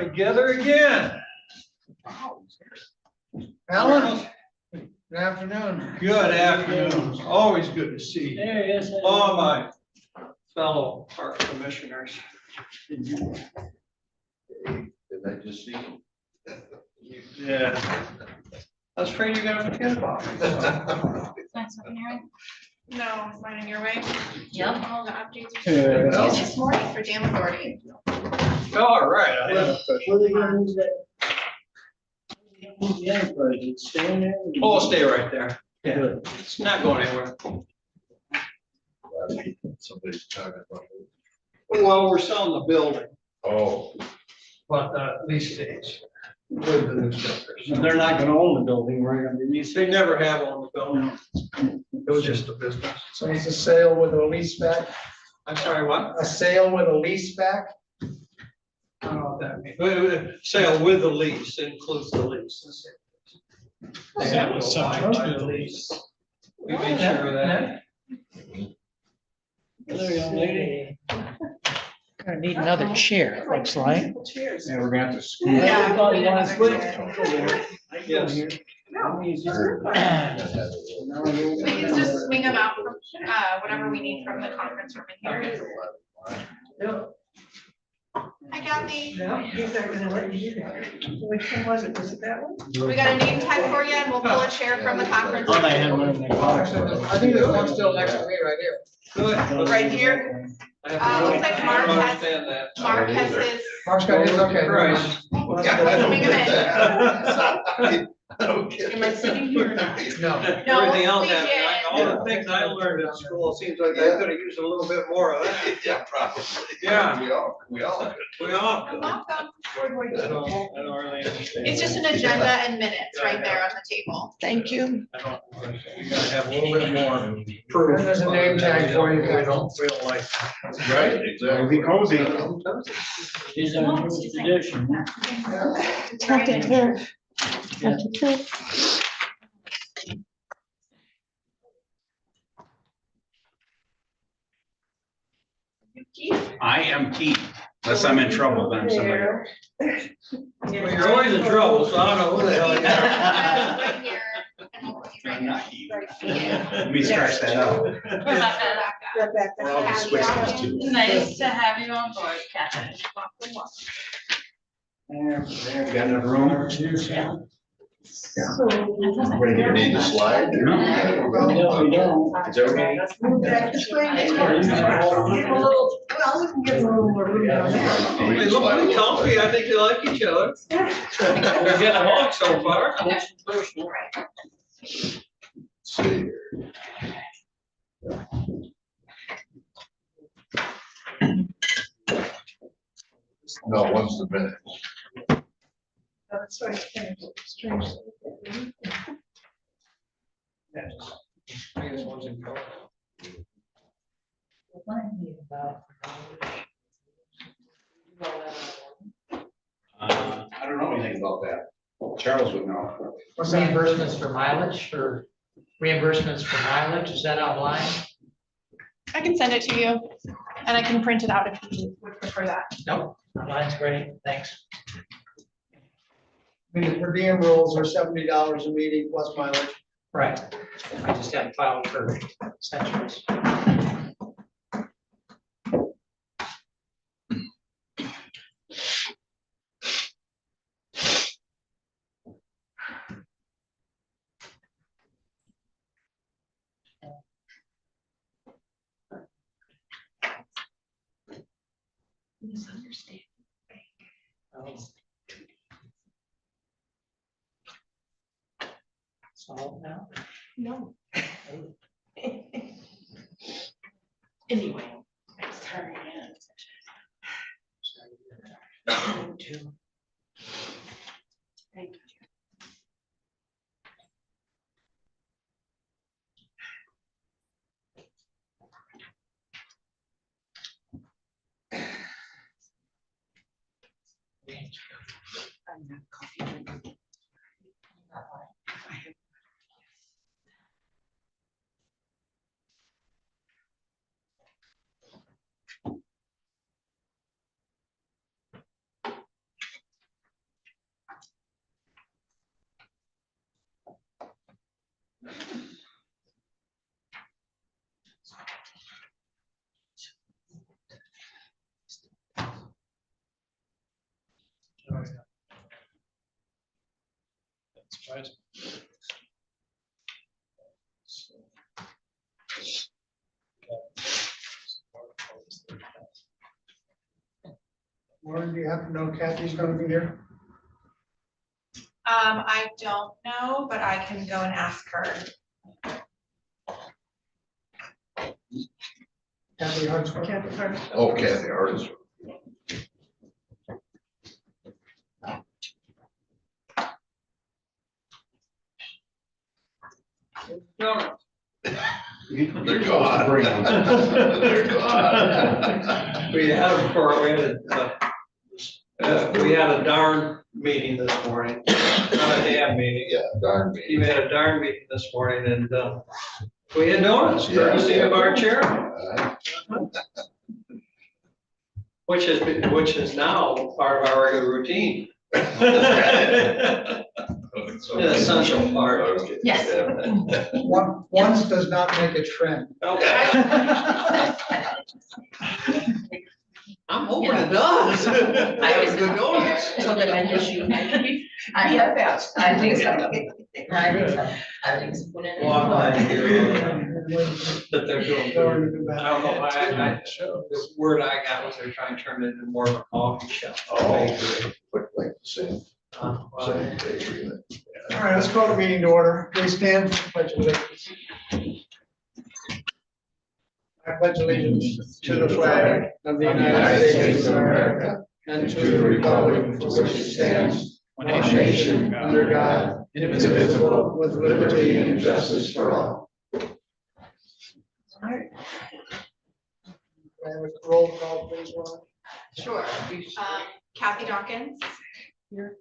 together again. Alan, good afternoon. Good afternoon. It's always good to see you. There he is. All my fellow park commissioners. Did I just see you? Yeah. I was afraid you're gonna forget about me. Nice one, Aaron. No, is mine in your way? Yep. All the updates Yeah. are used this morning for Dam Authority. All right. I have- Where they gonna move that? Move the enterprise, it's staying there? Oh, it'll stay right there. Yeah, Good. it's not going anywhere. Somebody's talking about it. Well, we're selling the building, Oh. but lease stays with the newspapers. So they're not gonna own the building, right? I mean, They never have owned the building. It was just a business. So it's a sale with a lease back, I'm sorry, what? a sale with a lease back? I don't know what that means. Sale with the lease includes the lease. They have to abide by the lease. We made sure of that. there, young lady. Gonna need another chair, it looks like. Cheers. Yeah, we're gonna have to scoot. Yeah. I thought you wanted to switch. Yes. We can just swing them out, from, whatever we need from the conference room in here. Hi Kathy. Which one was it? Was it that one? We got a name tag for you and we'll pull a chair from the conference Thought I had room. one in my car. I think there's one still next to me right here. Good. Right here. I have to- Looks like I Mark don't has- understand that. Mark has his. Mark's got his, okay. Right. Swing him in. Okay. Am I sitting here? No. No, Everything else, we did. all the things I learned in school, it seems like I could have used a little bit more of that. Yeah, probably. Yeah. We all We all. You're welcome. I don't really understand. It's just an agenda and minutes right there on the table. Thank you. I don't- We gotta have a little bit more proof. And there's a name tag for you. We don't feel like. Right, exactly. Cozy. These are new tradition. I am Keith, unless I'm in trouble, then somebody. Well, you're always in trouble, so I don't know who the hell you are. Right here. And we'll put you right I'm here. not Keith. Yeah. Let me scratch that out. We're all just switching to. Nice to have you on board, Kathy. There, got enough room? What, do you need to slide? No. No, we don't. Is everybody? They look pretty comfy, I think they like each other. They're getting along so far. That's personal. See here. No, once the minute. That's right. Strange. I guess one's in color. I don't know anything about that. Charles would know. Reimbursements for mileage or reimbursements for mileage, is that online? I can send it to you and I can print it out if you would prefer that. Nope, online's great, thanks. I mean, the per diem rules are $70 a meeting plus mileage. Right, I just haven't filed for centuries. Misunderstanding. Solved now? No. Anyway, next time again. Thank you. I'm not coffee. Surprising. Warren, do you happen to know Kathy's gonna be here? I don't know, but I can go and ask her. Kathy Hartsburg? Oh, Kathy, artist. No, They're gone. They're gone. we had them for, we had a darn meeting this morning, not a damn meeting. Yeah, darn me. We had a darn meeting this morning and, we had donuts, courtesy of our chair, which is now part of our regular routine. An essential part. Yes. Once does not make a trend. I'm hoping it does. I was Good donuts. So that I just you. I Yeah, fast. I think so. I think so. I think so. Put it in. Well, I'm glad to hear that they're doing good. I don't know, the word I got was they're trying to turn it into more of a coffee shop. Oh. Bakery. Look like the same, Well, same bakery. All right, let's call the meeting to order. Please stand for the pledge of allegiance. I pledge allegiance to the flag of the United States of America and to the republic for which it stands, one nation, under God, indivisible, with liberty and justice for all. All right. Roll call, please, Warren. Sure. Kathy Dawkins. Here.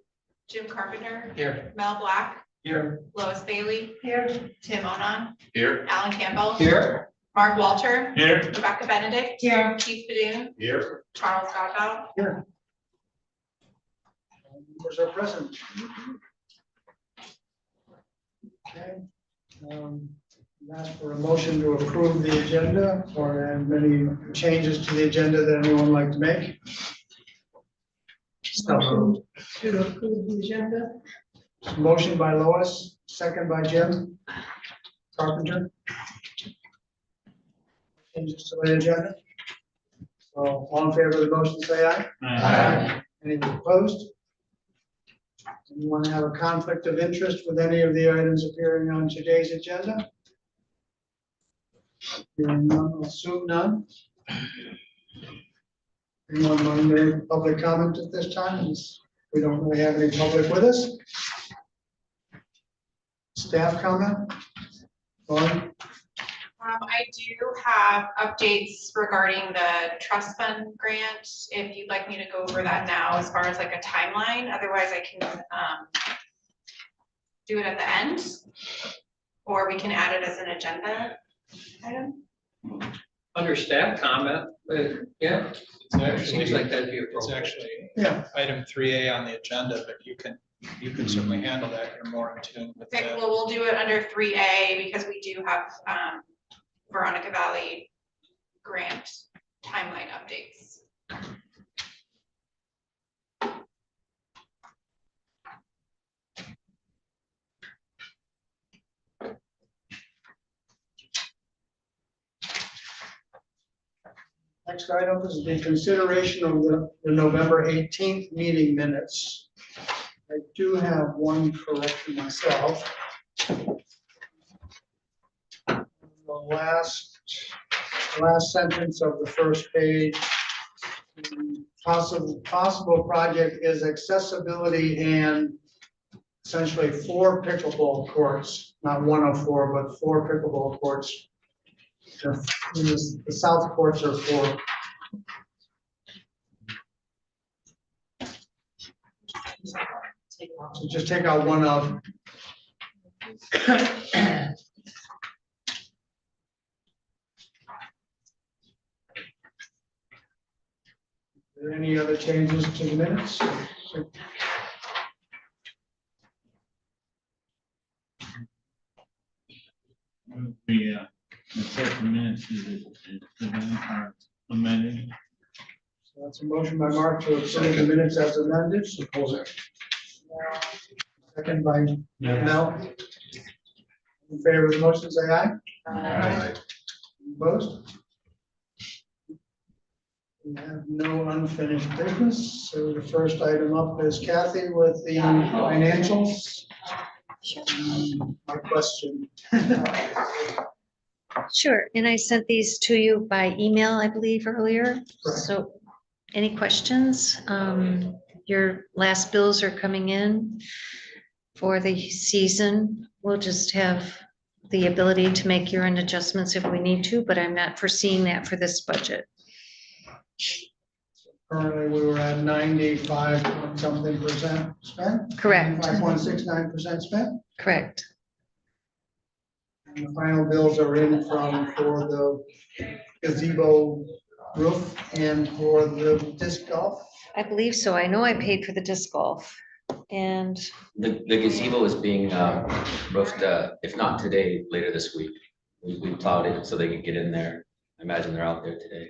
Jim Carpenter. Here. Mel Black. Here. Lois Bailey. Here. Tim Onan. Here. Alan Campbell. Here. Mark Walter. Here. Rebecca Benedict. Here. Keith Badun. Here. Charles Godbout. Here. Members are present. Okay. Ask for a motion to approve the agenda or any changes to the agenda that anyone would like to make. Motion to approve the agenda. Motion by Lois, second by Jim Carpenter. Changes to the agenda. So all in favor of the motion, say aye. Aye. Anyone opposed? Anyone have a conflict of interest with any of the items appearing on today's agenda? Hearing none, I'll assume none. Anyone want to make public comment at this time? We don't really have any public with us. Staff comment? Lauren? I do have updates regarding the trust fund grant, if you'd like me to go over that now as far as like a timeline, otherwise I can do it at the end. Or we can add it as an agenda item. Under staff comment, yeah, It's actually, seems like that'd be it's appropriate. actually Yeah. item 3A on the agenda, but you can certainly handle that. You're more in tune with Okay, that. well, we'll do it under 3A because we do have Veronica Valley grant timeline updates. Next item is the consideration of the November 18th meeting minutes. I do have one correction myself. The last sentence of the first page. Possible project is accessibility and essentially 4 pickleball courts, not 1 of 4, but 4 pickleball courts. The south courts are 4. So just take out 1 of. Are there any other changes to the minutes? The second minutes is are amended. So that's a motion by Mark to approve the minutes as amended. Second second by Mel. In favor of the motion, say aye. Aye. Opposed? We have no unfinished business, so the first item up is Kathy with the financials. My question. Sure, and I sent these to you by email, I believe, earlier. Correct. So any questions? Your last bills are coming in for the season. We'll just have the ability to make year-end adjustments if we need to, but I'm not foreseeing that for this budget. Currently, we were at 95 point something percent spent. Correct. 5.69% spent. Correct. And the final bills are in for the gazebo roof and for the disc golf. I believe so. I know I paid for the disc golf and The gazebo is being roofed, if not today, later this week. We plowed it so they can get in there. I imagine they're out there today.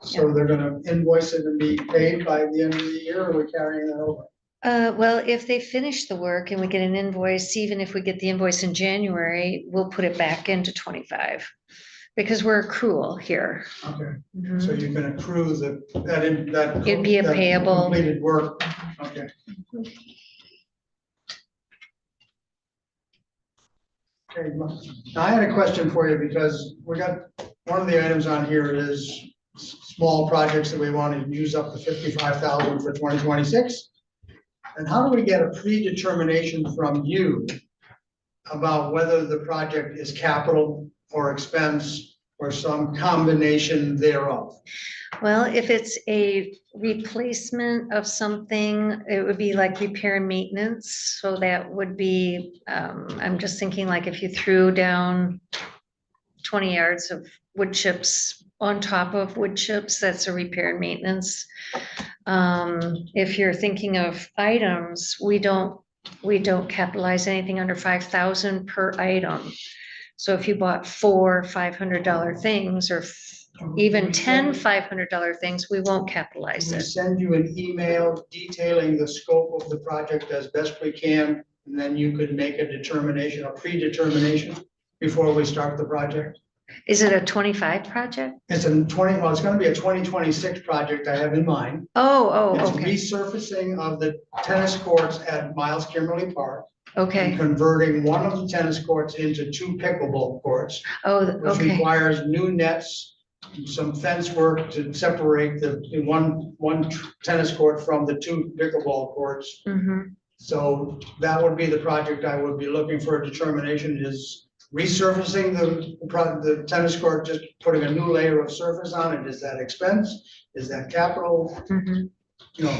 So they're gonna invoice it and be paid by the end of the year, or are we carrying that over? well, if they finish the work and we get an invoice, even if we get the invoice in January, we'll put it back into 25 because we're accrual here. Okay, Mhm. so you can accrue that. It'd be a that payable. Completed work, okay. Okay, now I had a question for you because we got, one of the items on here is small projects that we want to use up to 55,000 for 2026. And how do we get a predetermination from you about whether the project is capital or expense or some combination thereof? Well, if it's a replacement of something, it would be like repair and maintenance. So that would be, I'm just thinking like if you threw down 20 yards of wood chips on top of wood chips, that's a repair and maintenance. If you're thinking of items, we don't capitalize anything under 5,000 per item. So if you bought 4 $500 things or even 10 $500 things, we won't capitalize We it. send you an email detailing the scope of the project as best we can, and then you could make a determination, a predetermination before we start the project. Is it a 25 project? It's well, it's gonna be a 2026 project I have in mind. Oh, It's okay, resurfacing of the tennis courts at Miles Kimberly Park. And okay. converting one of the tennis courts into 2 pickleball courts, Oh, which okay, requires new nets, some fence work to separate the one tennis court from the 2 pickleball courts. mhm. So that would be the project I would be looking for a determination, is resurfacing the tennis court, just putting a new layer of surface on it. Is that expense? Is that capital? Mhm. You know,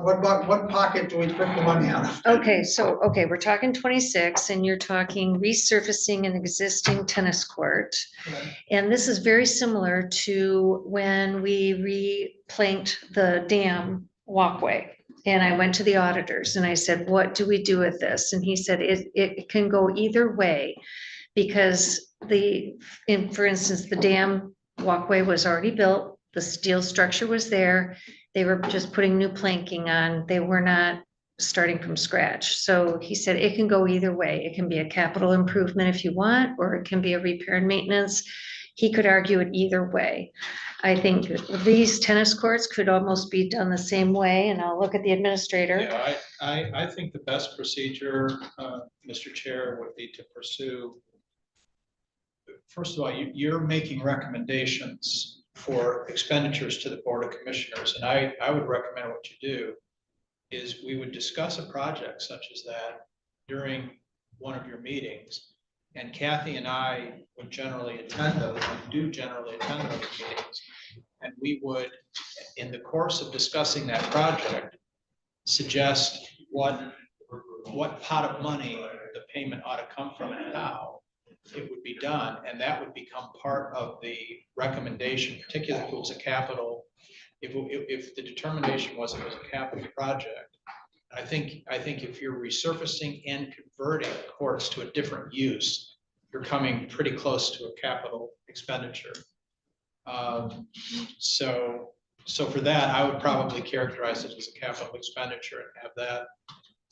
what pocket do we put the money out of? Okay, so, okay, we're talking 26 and you're talking resurfacing an existing tennis court. Right. And this is very similar to when we replanked the dam walkway. And I went to the auditors and I said, what do we do with this? And he said, it can go either way. Because for instance, the dam walkway was already built, the steel structure was there. They were just putting new planking on. They were not starting from scratch. So he said, it can go either way. It can be a capital improvement if you want, or it can be a repair and maintenance. He could argue it either way. I think these tennis courts could almost be done the same way, and I'll look at the administrator. Yeah, I think the best procedure, Mr. Chair, would be to pursue. First of all, you're making recommendations for expenditures to the Board of Commissioners, and I would recommend what you do is we would discuss a project such as that during one of your meetings. And Kathy and I would generally attend those, and do generally attend those meetings. And we would, in the course of discussing that project, suggest what pot of money the payment ought to come from and how it would be done. And that would become part of the recommendation, particularly if it was a capital, if the determination was it was a capital project. I think if you're resurfacing and converting courts to a different use, you're coming pretty close to a capital expenditure. So So for that, I would probably characterize it as a capital expenditure and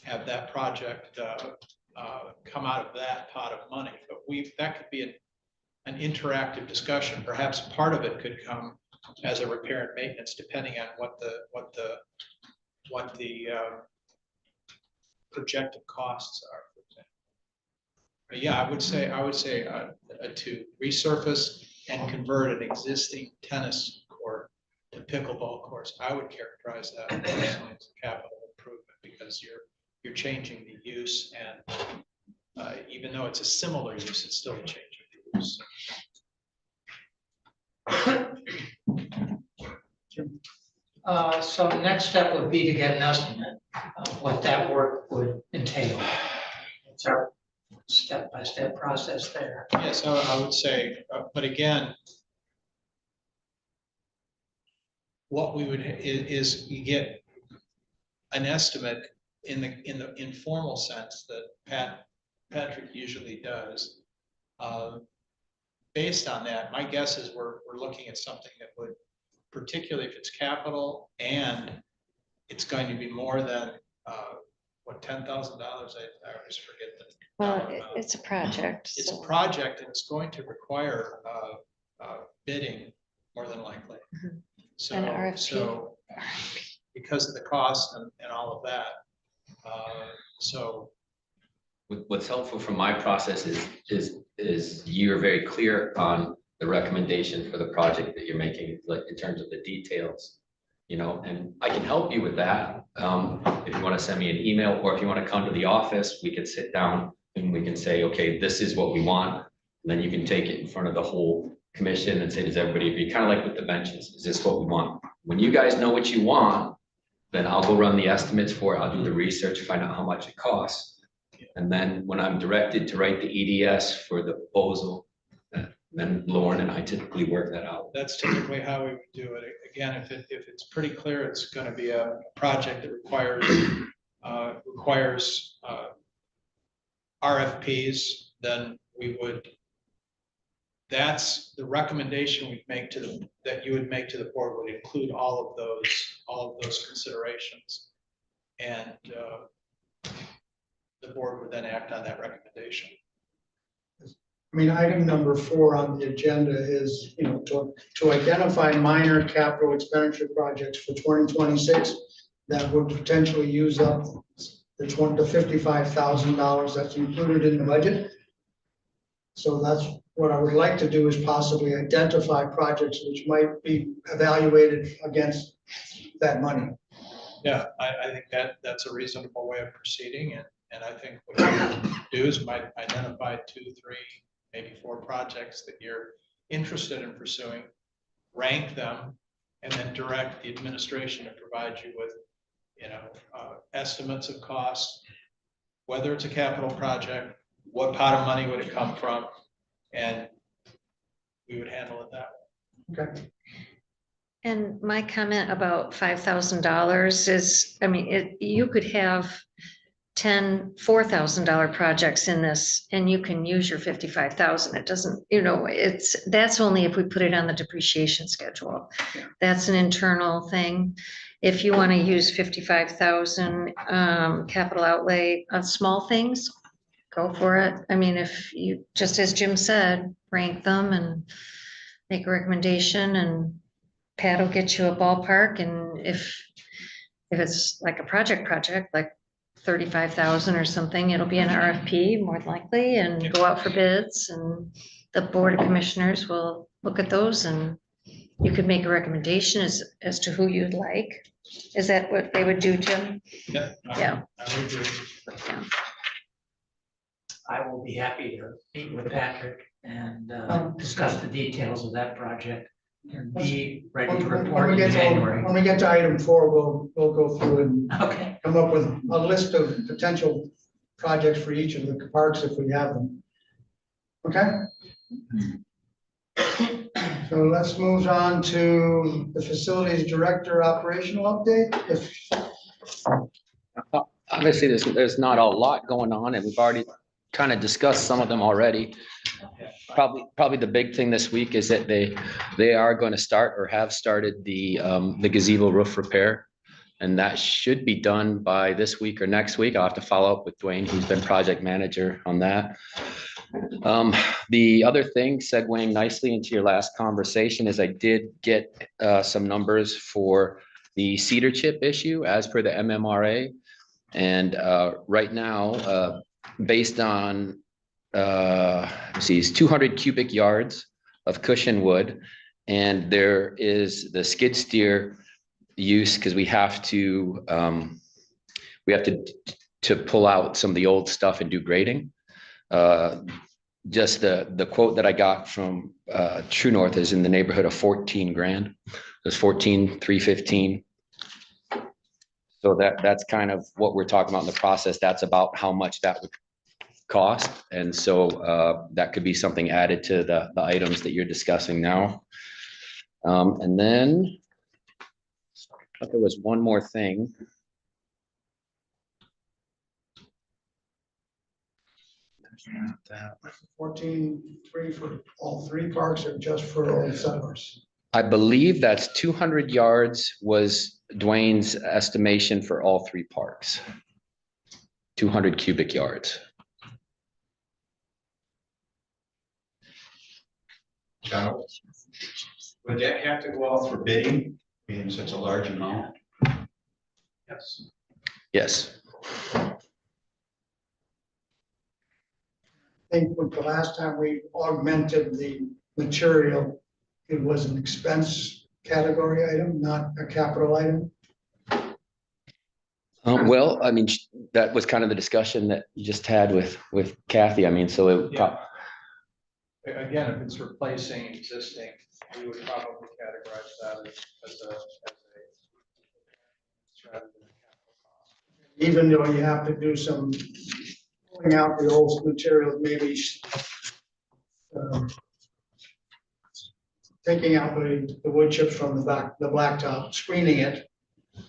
have that project come out of that pot of money. But that could be an interactive discussion. Perhaps part of it could come as a repair and maintenance, depending on what the projected costs are. For example. But yeah, I would say to resurface and convert an existing tennis court to pickleball courts. I would characterize that personally as a capital improvement because you're changing the use, and even though it's a similar use, it's still a change of the use. So the next step would be to get an estimate of what that work would entail. It's our step-by-step process there. Yes, I would say, but again, what we would is you get an estimate in the informal sense that Patrick usually does. Based on that, my guess is we're looking at something that would, particularly if it's capital and it's going to be more than what, $10,000? I always forget the. Well, it's a project. It's so- a project and it's going to require bidding more than likely. Mhm. So, An RFP. so because of the cost and all of that. So What's helpful from my process is you're very clear on the recommendation for the project that you're making, like in terms of the details, you know, and I can help you with that. If you want to send me an email or if you want to come to the office, we can sit down and we can say, okay, this is what we want. And then you can take it in front of the whole commission and say, does everybody agree? Kind of like with the benches, is this what we want? When you guys know what you want, then I'll go run the estimates for it. I'll do the research, find out how much it costs. And then when I'm directed to write the EDS for the proposal, then Lauren and I typically work that out. that's typically how we would do it. Again, if it's pretty clear, it's going to be a project that requires RFPs, then we would. That's the recommendation we'd make that you would make to the board would include all of those considerations, and the board would then act on that recommendation. I mean, item number 4 on the agenda is, you know, to identify minor capital expenditure projects for 2026 that would potentially use up the $55,000 that's included in the budget. So that's what I would like to do, is possibly identify projects which might be evaluated against that money. Yeah, I think that's a reasonable way of proceeding, and I think what you do is might identify 2, 3, maybe 4 projects that you're interested in pursuing, rank them, and then direct the administration to provide you with, you know, estimates of costs, whether it's a capital project, what pot of money would it come from, and we would handle it that way. Okay. And my comment about $5,000 is, I mean, you could have 10 $4,000 projects in this, and you can use your 55,000. It doesn't, you know, that's only if we put it on the depreciation schedule. Yeah. That's an internal thing. If you want to use 55,000 capital outlay on small things, go for it. I mean, if you, just as Jim said, rank them and make a recommendation, and Pat will get you a ballpark. And if it's like a project, like 35,000 or something, it'll be an RFP more than likely and go out for bids, and the Board of Commissioners will look at those, and you could make a recommendation as to who you'd like. Is that what they would do, Jim? Yeah. Yeah. I would agree. Yeah. I will be happy to meet with Patrick and discuss the details of that project and be ready to report in January. When we get to item 4, we'll go through and Okay. come up with a list of potential projects for each of the parks if we have them. Okay? So let's move on to the facilities director operational update. Obviously, there's not a lot going on, and we've already kind of discussed some of them already. probably the big thing this week is that they are going to start or have started the gazebo roof repair. And that should be done by this week or next week. I'll have to follow up with Dwayne. He's been project manager on that. The other thing, segueing nicely into your last conversation, is I did get some numbers for the cedar chip issue as per the MMRA. And right now, based on, it's 200 cubic yards of cushion wood, and there is the skid steer use, because we have to pull out some of the old stuff and do grading. Just the quote that I got from True North is in the neighborhood of 14 grand. It's 14,315. So that's kind of what we're talking about in the process. That's about how much that would cost. And so that could be something added to the items that you're discussing now. And then there was one more thing. 14,3 for all 3 parks or just for Old Settlers? I believe that's 200 yards was Dwayne's estimation for all 3 parks. 200 cubic yards. John, would that have to go out for bidding, being such a large amount? Yes. Yes. I think with the last time we augmented the material, it was an expense category item, not a capital item. Well, I mean, that was kind of the discussion that you just had with Kathy. I mean, so it. Yeah. Again, if it's replacing existing, we would probably categorize that as a rather than a capital cost. Even though you have to do some pulling out the old materials, maybe taking out the wood chips from the blacktop, screening it,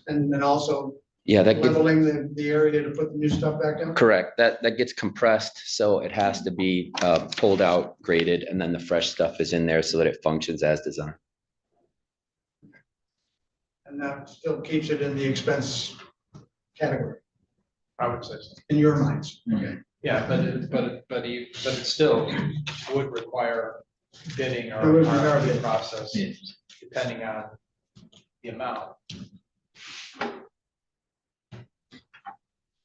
and then also leveling the area to put the new stuff back down? Correct. That gets compressed, so it has to be pulled out, graded, and then the fresh stuff is in there so that it functions as designed. And that still keeps it in the expense category, I would say so. in your minds. Okay. Yeah, but it still would require bidding or RFP process, depending on the amount.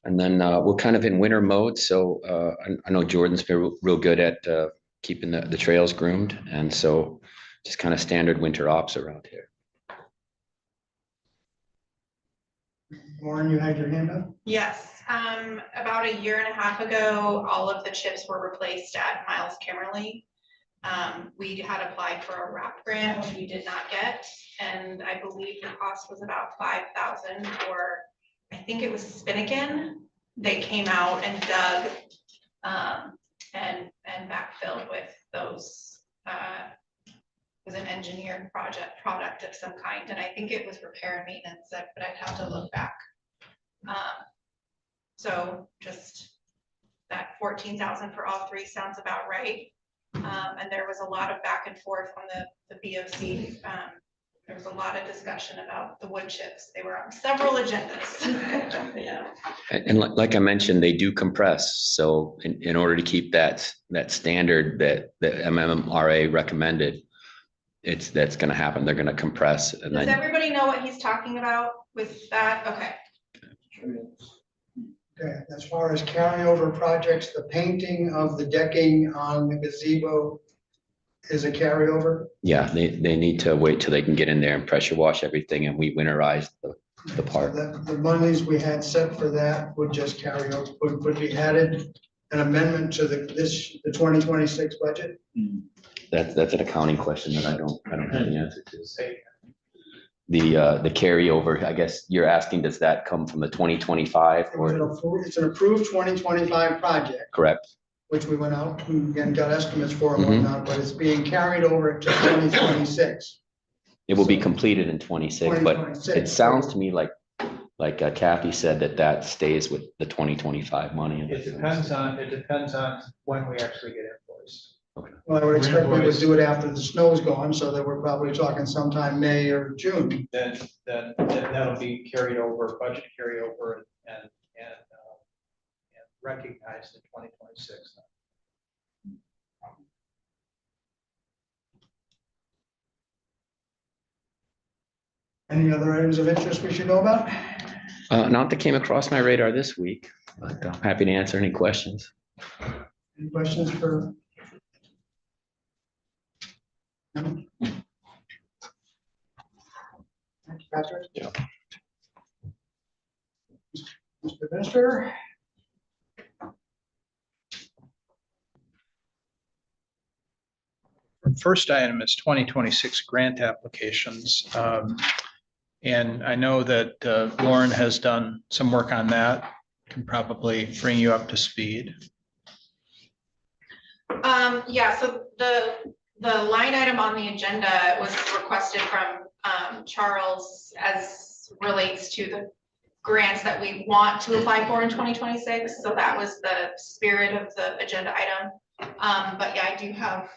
And then we're kind of in winter mode, so I know Jordan's been real good at keeping the trails groomed, and so just kind of standard winter ops around here. Lauren, you had your hand up? Yes, about 1.5 years ago, all of the chips were replaced at Miles Kimmerly. We had applied for a RAP grant, which we did not get, and I believe the cost was about $5,000 for, I think it was Spinnaken. They came out and dug and backfilled with those. Was an engineered product of some kind, and I think it was repair and maintenance, but I'd have to look back. So just that 14,000 for all 3 sounds about right. And there was a lot of back and forth on the BOC. There was a lot of discussion about the wood chips. They were on several agendas. Yeah. And like I mentioned, they do compress. So in order to keep that standard that the MMRA recommended, that's going to happen. They're going to compress. And Does everybody know what he's talking about with that? Okay. Okay, as far as carryover projects, the painting of the decking on the gazebo is a carryover? Yeah, they need to wait till they can get in there and pressure wash everything, and we winterize the part. So the monies we had set for that would just carry over, would be added an amendment to the 2026 budget? That's an accounting question that I don't have the answer to. The carryover, I guess you're asking, does that come from the 2025 or? It's an approved 2025 project. Correct. Which we went out and got estimates for and whatnot, but it's being carried over to 2026. It will be completed in 26, but it sounds to me like Kathy said that stays with the 2025 money. It depends on when we actually get invoiced. Well, I would expect we would do it after the snow's gone, so that we're probably talking sometime May or June. Then that'll be carried over, budget carryover and recognized in 2026. Any other items of interest we should know about? Not that came across my radar this week, but happy to answer any questions. Any questions for? No? Thank you, Patrick. Yeah. Mr. Administrator? First item is 2026 grant applications. And I know that Lauren has done some work on that, can probably bring you up to speed. Yeah, so the line item on the agenda was requested from Charles as relates to the grants that we want to apply for in 2026. So that was the spirit of the agenda item. But yeah, I do have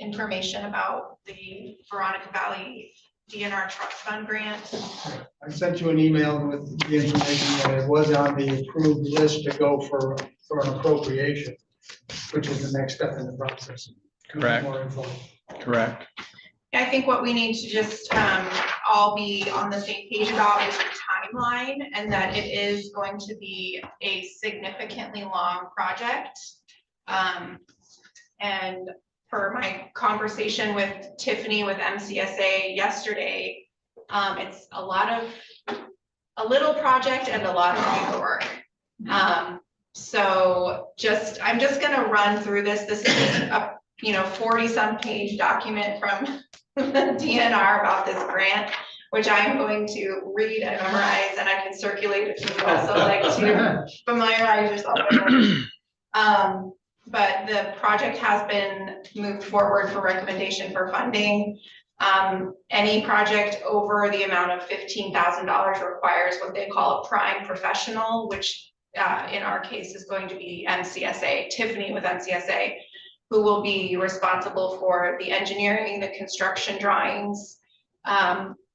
information about the Veronica Valley DNR Trust Fund grant. I sent you an email with the information that it was on the approved list to go for an appropriation, which is the next step in the process. Correct. More info. Correct. I think what we need to just all be on the same page about is the timeline, and that it is going to be a significantly long project. And for my conversation with Tiffany with MCSA yesterday, it's a little project and a lot of paperwork. So I'm just gonna run through this. This is a 40-some page document from the DNR about this grant, which I'm going to read and memorize, and I can circulate it to you also, like to familiarize yourself with it. But the project has been moved forward for recommendation for funding. Any project over the amount of $15,000 requires what they call a prime professional, which in our case is going to be MCSA, Tiffany with MCSA, who will be responsible for the engineering, the construction drawings,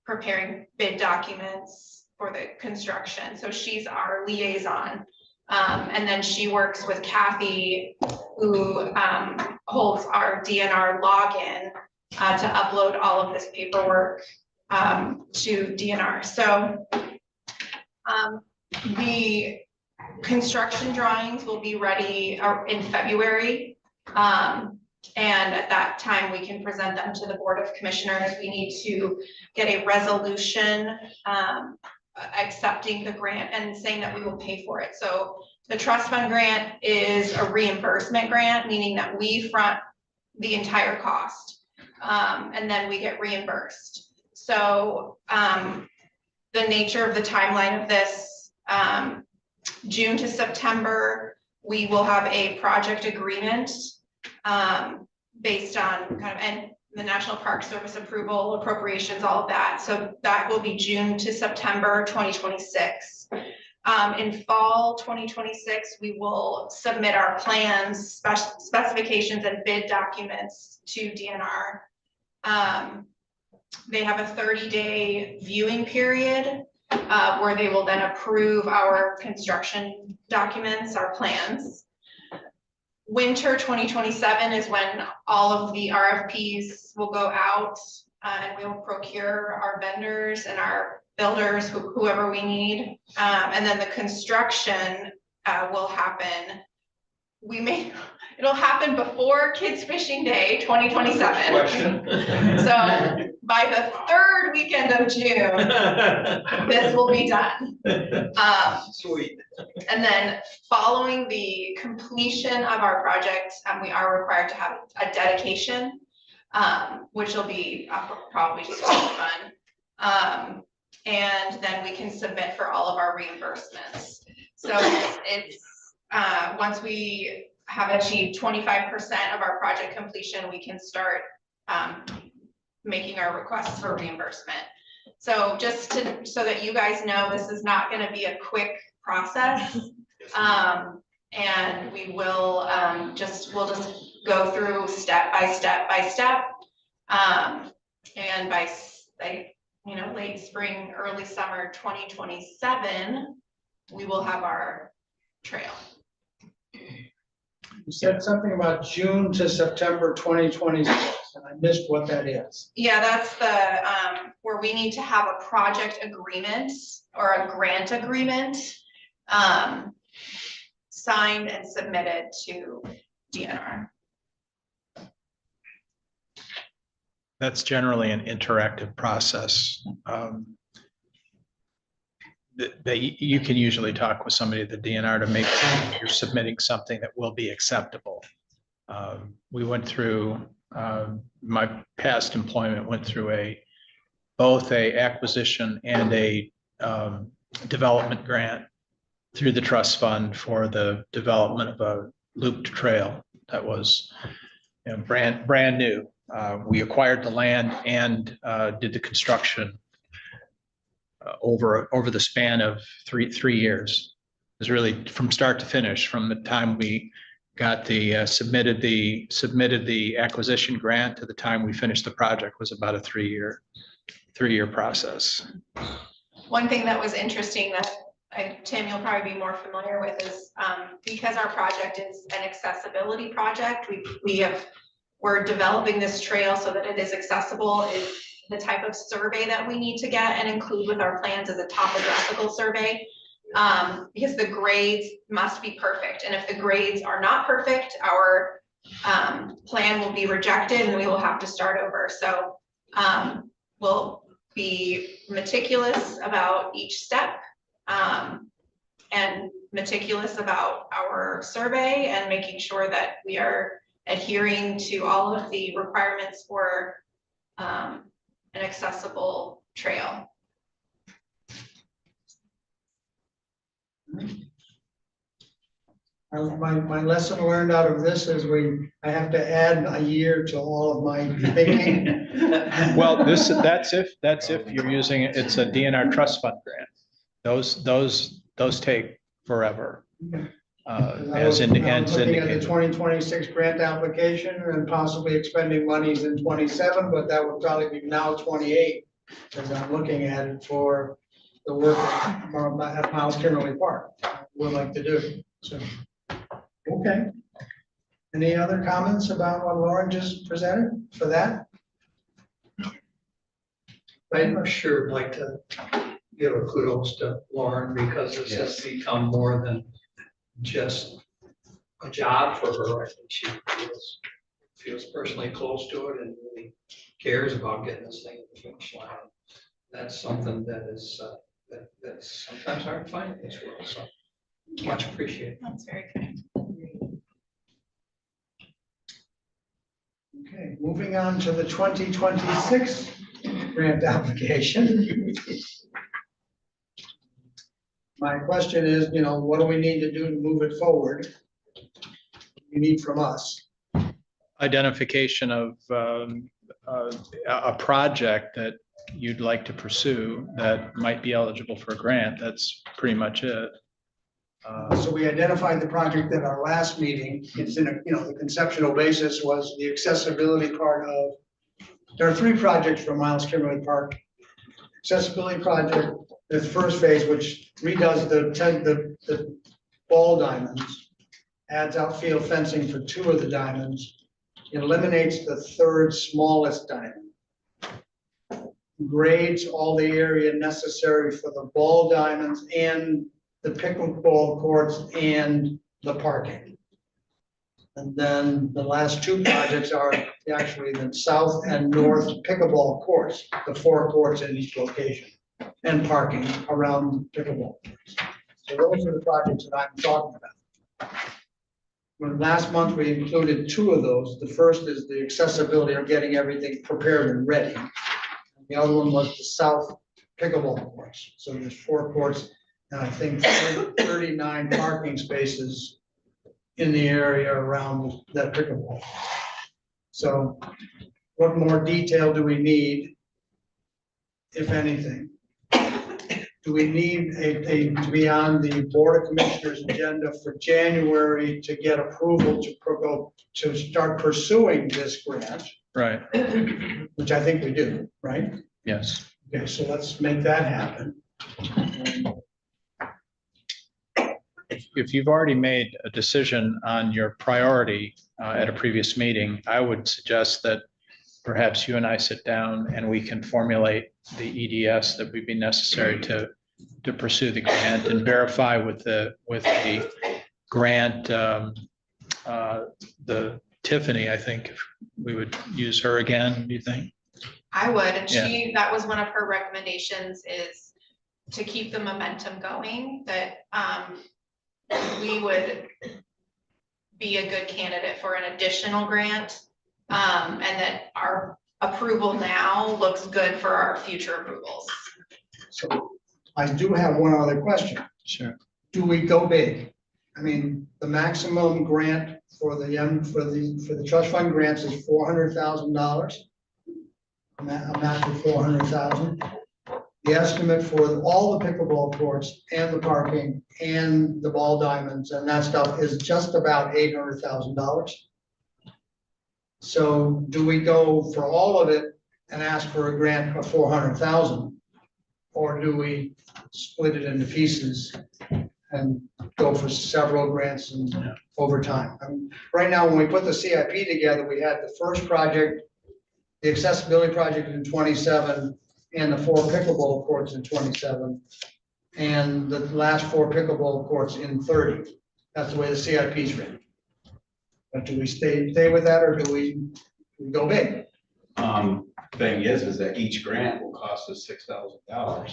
preparing bid documents for the construction. So she's our liaison. And then she works with Kathy, who holds our DNR login to upload all of this paperwork to DNR. So the construction drawings will be ready in February. And at that time, we can present them to the Board of Commissioners. We need to get a resolution accepting the grant and saying that we will pay for it. So the trust fund grant is a reimbursement grant, meaning that we front the entire cost, and then we get reimbursed. So the nature of the timeline of this, June to September, we will have a project agreement based on and the National Park Service approval, appropriations, all of that. So that will be June to September 2026. In fall 2026, we will submit our plans, specifications, and bid documents to DNR. They have a 30-day viewing period where they will then approve our construction documents, our plans. Winter 2027 is when all of the RFPs will go out, and we will procure our vendors and our builders, whoever we need. And then the construction will happen. It'll happen before Kids Fishing Day 2027. So by the third weekend of June, this will be done. Sweet. And then following the completion of our project, we are required to have a dedication, which will be probably just fun. And then we can submit for all of our reimbursements. So it's once we have achieved 25% of our project completion, we can start making our requests for reimbursement. So just so that you guys know, this is not going to be a quick process. And we will we'll just go through step by step by step. And by late spring, early summer 2027, we will have our trail. You said something about June to September 2026, and I missed what that is. Yeah, that's the, where we need to have a project agreement or a grant agreement, signed and submitted to DNR. That's generally an interactive process. That you can usually talk with somebody at the DNR to make sure that you're submitting something that will be acceptable. We went through, my past employment went through both a acquisition and a development grant through the trust fund for the development of a looped trail that was brand new. We acquired the land and did the construction over the span of three years. It was really from start to finish, from the time we got the submitted the acquisition grant to the time we finished the project was about a three-year process. One thing that was interesting that Tim, you'll probably be more familiar with is because our project is an accessibility project, we're developing this trail so that it is accessible. Is the type of survey that we need to get and include with our plans as a topographical survey, because the grades must be perfect. And if the grades are not perfect, our plan will be rejected and we will have to start over. So we'll be meticulous about each step and meticulous about our survey and making sure that we are adhering to all of the requirements for an accessible trail. My lesson learned out of this is I have to add a year to all of my thinking. Well, that's if you're using it, it's a DNR trust fund grant. Those take forever. I was looking at the 2026 grant application and possibly expending monies in 27, but that would probably be now 28, as I'm looking at it for the work at Miles Kimberly Park. Would like to do. So, okay. Any other comments about what Lauren just presented for that? I sure would like to give a kudos to Lauren because this has become more than just a job for her. I think she feels personally close to it and really cares about getting this thing to the finish line. That's something that is that's sometimes hard to find in this world. So much appreciated. That's very kind. Okay, moving on to the 2026 grant application. My question is, what do we need to do to move it forward? You need from us. Identification of a project that you'd like to pursue that might be eligible for a grant. That's pretty much it. So we identified the project at our last meeting. It's in the conceptual basis was the accessibility part of, there are 3 projects for Miles Kimberly Park. Accessibility project, the first phase, which redoes the ball diamonds, adds outfield fencing for 2 of the diamonds, eliminates the 3rd smallest diamond, grades all the area necessary for the ball diamonds and the pickleball courts and the parking. And then the last 2 projects are actually the south and north pickleball courts, the 4 courts in each location, and parking around pickleball. So those are the projects that I'm talking about. When last month we included 2 of those. The first is the accessibility of getting everything prepared and ready. And the other one was the south pickleball courts. So there's 4 courts and I think 39 parking spaces in the area around that pickleball. So what more detail do we need, if anything? do we need to be on the Board of Commissioners agenda for January to get approval to start pursuing this grant, Right, which I think we do, right? yes. Okay, so let's make that happen. If you've already made a decision on your priority at a previous meeting, I would suggest that perhaps you and I sit down and we can formulate the EDS that would be necessary to pursue the grant and verify with the grant, the Tiffany, I think if we would use her again, do you think? I would, and that was one of her recommendations, is to keep the momentum going, that we would be a good candidate for an additional grant, and that our approval now looks good for our future approvals. So I do have one other question. Sure. Do we go big? I mean, the maximum grant for the trust fund grants is $400,000. A match of 400,000. The estimate for all the pickleball courts and the parking and the ball diamonds and that stuff is just about $800,000. So do we go for all of it and ask for a grant of 400,000? Or do we split it into pieces and go for several grants and over time? Right now, when we put the CIP together, we had the first project, the accessibility project in 27, and the 4 pickleball courts in 27, and the last 4 pickleball courts in 30. That's the way the CIP is written. But do we stay with that, or do we go big? Thing is that each grant will cost us $6,000.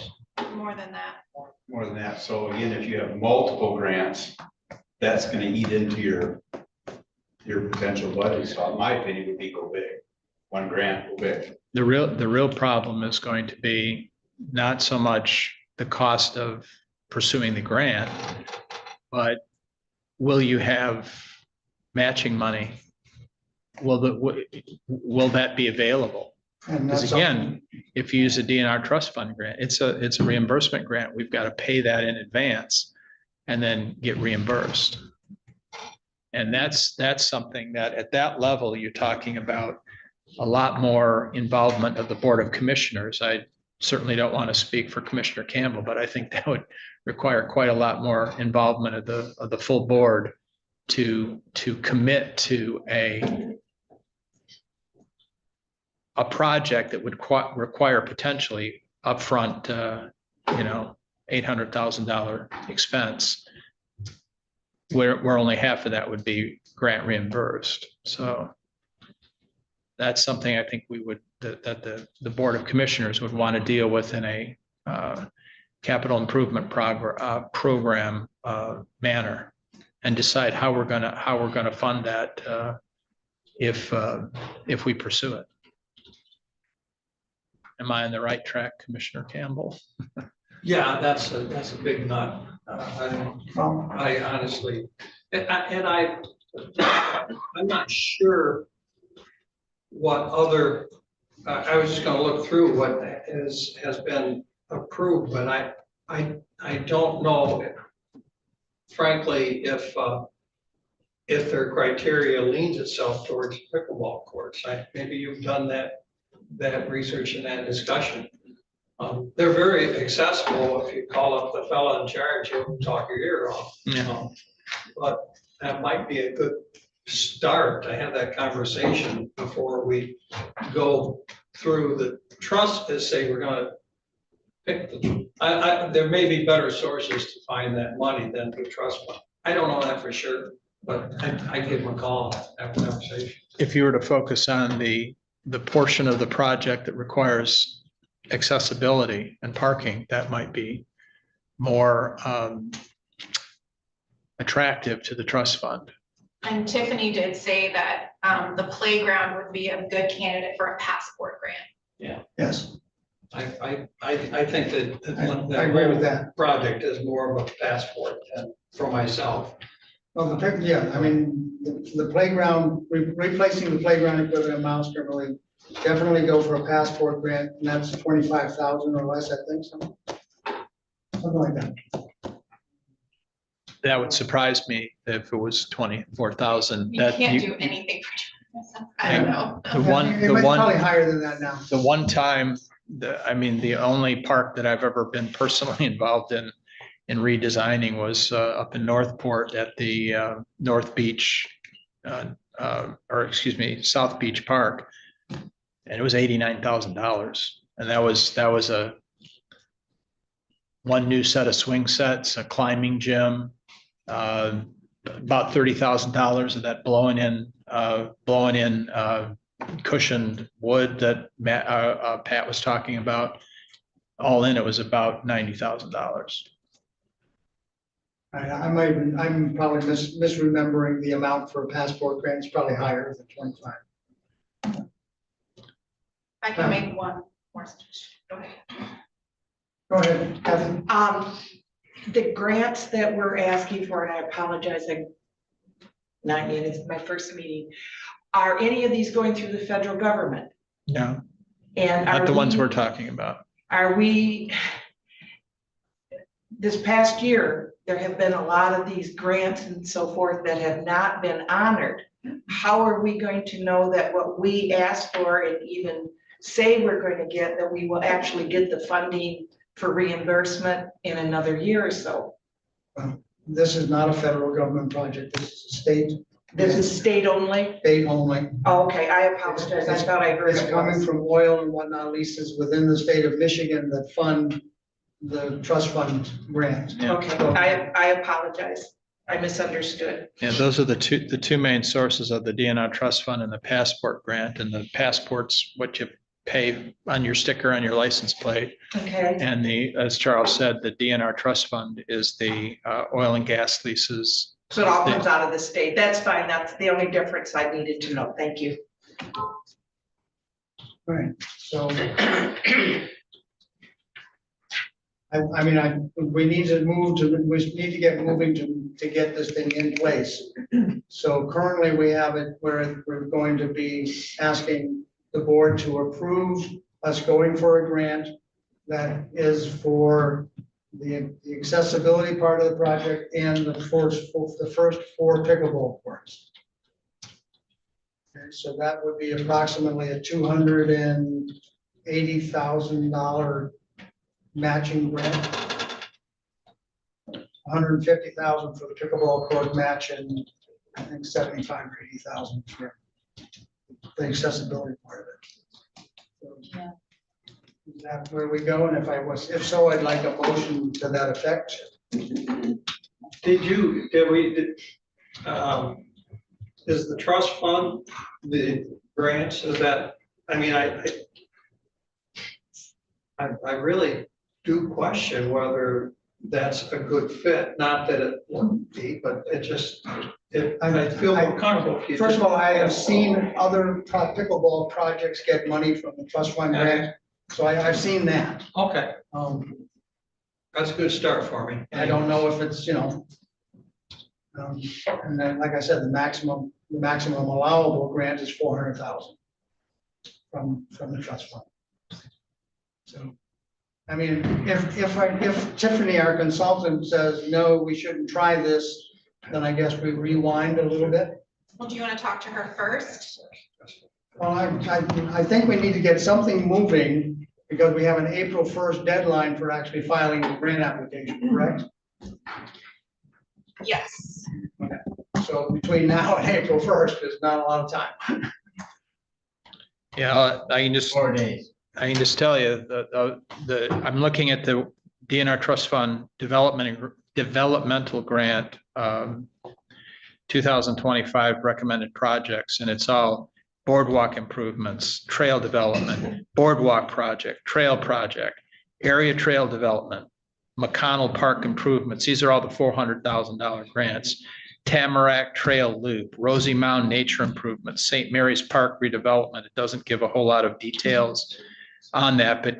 More than that. More than that. So again, if you have multiple grants, that's gonna eat into your potential budget. So in my opinion, would be go big. One grant, go big. The real problem is going to be not so much the cost of pursuing the grant, but will you have matching money? Will that be available? Because again, if you use a DNR trust fund grant, it's a reimbursement grant. We've got to pay that in advance and then get reimbursed. And that's something that at that level, you're talking about a lot more involvement of the Board of Commissioners. I certainly don't want to speak for Commissioner Campbell, but I think that would require quite a lot more involvement of the full board to commit to a project that would require potentially upfront, $800,000 expense, where only half of that would be grant reimbursed. So that's something I think that the Board of Commissioners would want to deal with in a capital improvement program manner, and decide how we're gonna fund that if we pursue it. Am I on the right track, Commissioner Campbell? Yeah, that's a big nut. I honestly, I'm not sure what other, I was just gonna look through what has been approved, but I don't know, frankly, if their criteria leans itself towards pickleball courts. Maybe you've done that research and that discussion. They're very accessible. If you call up the fella in charge, he'll talk your ear off. But that might be a good start to have that conversation before we go through the trust to say we're gonna pick there may be better sources to find that money than the trust fund. I don't know that for sure, but I give them a call after conversation. If you were to focus on the portion of the project that requires accessibility and parking, that might be more attractive to the trust fund. And Tiffany did say that the playground would be a good candidate for a passport grant. Yeah. Yes. I think that I agree with that. project is more of a passport than for myself. Well, I mean, the playground, replacing the playground equipment in Mouse Kimberly, definitely go for a passport grant, and that's 25,000 or less, I think so. something like that. That would surprise me if it was 24,000. You can't do anything for 200,000. I don't know. It's probably higher than that now. The one time, the only park that I've ever been personally involved in redesigning was up in Northport at the North Beach, South Beach Park. And it was $89,000. And that was one new set of swing sets, a climbing gym, about $30,000 of that blowing in cushioned wood that Pat was talking about. All in, it was about $90,000. I'm probably misremembering the amount for a passport grant. It's probably higher than 25. I can make one more suggestion. Go ahead. Go ahead, Kathy. The grants that we're asking for, and I apologize, not yet, it's my first meeting. Are any of these going through the federal government? No, And not are the ones we- we're talking about. Are we, this past year, there have been a lot of these grants and so forth that have not been honored. How are we going to know that what we asked for and even say we're going to get, that we will actually get the funding for reimbursement in another year or so? This is not a federal government project. This is a state. This is state only? State only. Oh, okay, I apologize. I thought I heard It's it coming was. from oil and whatnot leases within the state of Michigan that fund the trust fund grant. Yeah. Okay, I apologize. I misunderstood. Yeah, those are the two main sources of the DNR trust fund and the passport grant. And the passport's what you pay on your sticker on your license plate. Okay, And as Charles said, the DNR trust fund is the oil and gas leases. so it all comes out of the state. That's fine. That's the only difference I needed to know. Thank you. Right, so. We need to get moving to get this thing in place. So currently we have it where we're going to be asking the board to approve us going for a grant that is for the accessibility part of the project and the first 4 pickleball courts. Okay, so that would be approximately a $280,000 matching grant. $150,000 for the pickleball court match, and I think $75,000 or $80,000 for the accessibility part of it. So, Yeah. is that where we go? And if so, I'd like a motion to that effect. Is the trust fund, the grants, is that, I really do question whether that's a good fit, not that it wouldn't be, but it just, I feel more comfortable. if you First of all, I have just- seen other pickleball projects get money from the trust fund grant, so I've seen that. Okay, that's a good start for me. I don't know if it's, and then, like I said, the maximum allowable grant is 400,000 from the trust fund. So, if Tiffany, our consultant, says, no, we shouldn't try this, then I guess we rewind a little bit. Well, do you want to talk to her first? Well, I think we need to get something moving because we have an April 1st deadline for actually filing the grant application, correct? Yes. So between now and April 1st, there's not a lot of time. Yeah, I can just 4 days. tell you that I'm looking at the DNR Trust Fund developmental grant, 2025 recommended projects, and it's all boardwalk improvements, trail development, boardwalk project, trail project, area trail development, McConnell Park improvements. These are all the $400,000 grants. Tamarack Trail Loop, Rosie Mound Nature Improvements, St. Mary's Park redevelopment. It doesn't give a whole lot of details on that, but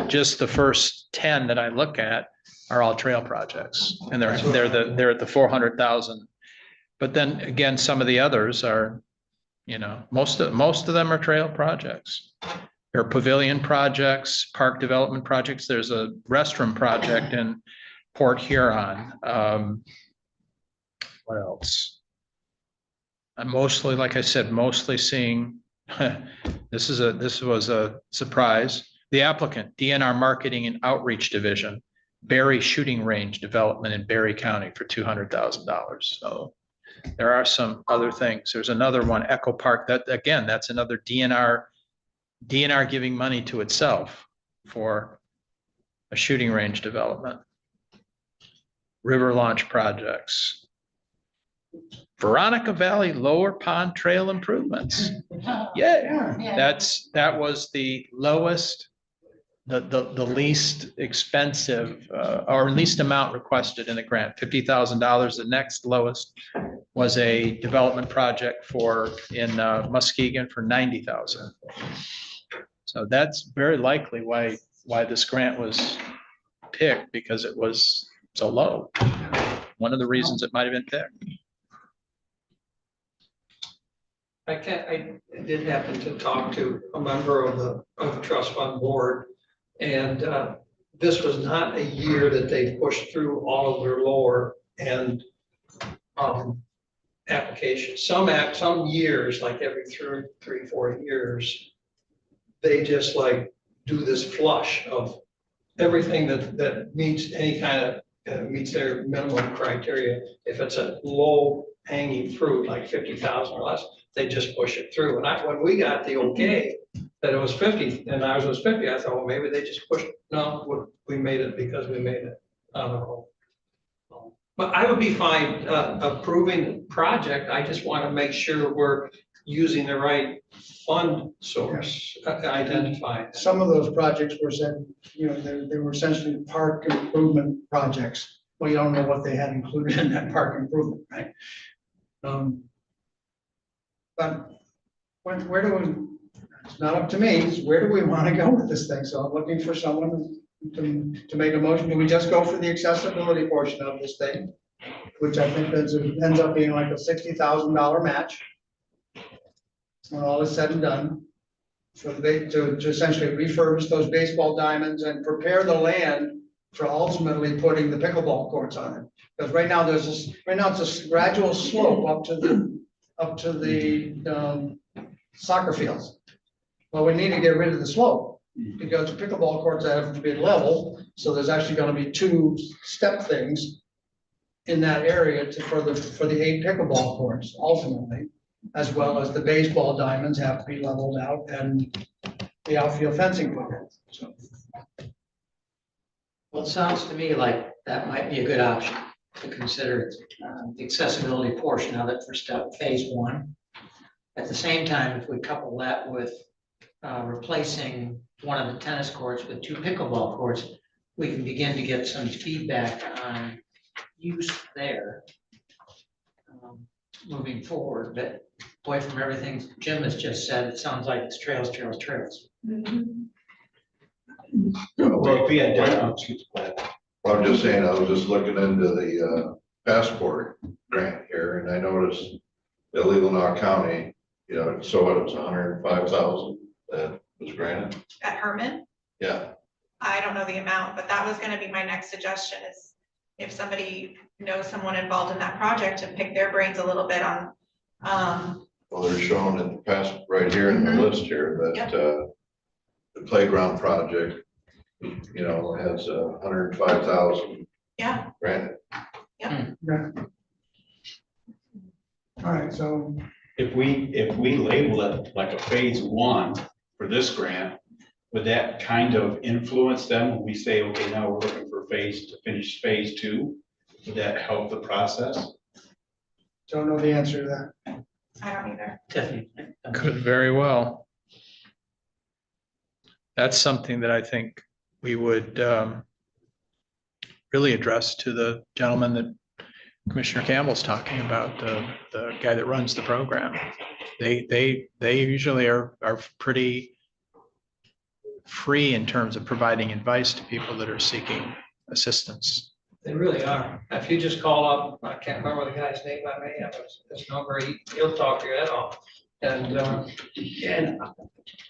just the first 10 that I look at are all trail projects, and they're at the 400,000. But then again, some of the others are, most of them are trail projects. There are pavilion projects, park development projects. There's a restroom project in Port Huron. What else? I'm mostly, like I said, mostly seeing, this was a surprise. The applicant, DNR Marketing and Outreach Division, Berry Shooting Range Development in Berry County for $200,000. So there are some other things. There's another one, Echo Park, that again, that's another DNR giving money to itself for a shooting range development. River launch projects. Veronica Valley Lower Pond Trail improvements. Yeah, that was the lowest, the least expensive or least amount requested in the grant, $50,000. The next lowest was a development project in Muskegon for $90,000. So that's very likely why this grant was picked, because it was so low. One of the reasons it might have been picked. I did happen to talk to a member of the trust fund board, and this was not a year that they pushed through all of their lower end applications. Some years, like every 3-4 years, they just like do this flush of everything that meets any kind of meets their minimum criteria. If it's a low hanging fruit, like 50,000 or less, they just push it through. And when we got the okay that it was 50 and ours was 50, I thought, well, maybe they just pushed. No, we made it because we made it. But I would be fine approving the project. I just want to make sure we're using the right fund source identified. Some of those projects were said, they were essentially park improvement projects. Well, you don't know what they had included in that park improvement, right? But where do we, it's not up to me, it's where do we want to go with this thing? So I'm looking for someone to make a motion. Do we just go for the accessibility portion of this thing? Which I think ends up being like a $60,000 match. When all is said and done. So to essentially refurbish those baseball diamonds and prepare the land for ultimately putting the pickleball courts on it. Because right now it's a gradual slope up to the soccer fields. Well, we need to get rid of the slope because the pickleball courts have to be level. So there's actually going to be 2 step things in that area for the 8 pickleball courts ultimately, as well as the baseball diamonds have to be leveled out and the outfield fencing put in. So. Well, it sounds to me like that might be a good option to consider the accessibility portion of it for phase 1. At the same time, if we couple that with replacing one of the tennis courts with 2 pickleball courts, we can begin to get some feedback on use there moving forward. But boy, from everything Jim has just said, it sounds like it's trails. Well, if we had done, Well, I'm just saying, I was just looking into the passport grant here, and I noticed that Leelanau County, so it was 105,000 that was granted. At Herman, Yeah, I don't know the amount, but that was gonna be my next suggestion is if somebody knows someone involved in that project to pick their brains a little bit on. well, they're showing in the past, right here in the list here, that the playground project, has 105,000 Yeah. granted. All right, so if we label it like a phase 1 for this grant, would that kind of influence them when we say, okay, now we're looking for to finish phase 2? Would that help the process? don't know the answer to that. I don't either. Tiffany. Could very well. That's something that I think we would really address to the gentleman that Commissioner Campbell's talking about, the guy that runs the program. They usually are pretty free in terms of providing advice to people that are seeking assistance. They really are. If you just call up, I can't remember the guy's name I may have, his number, he'll talk your head off. And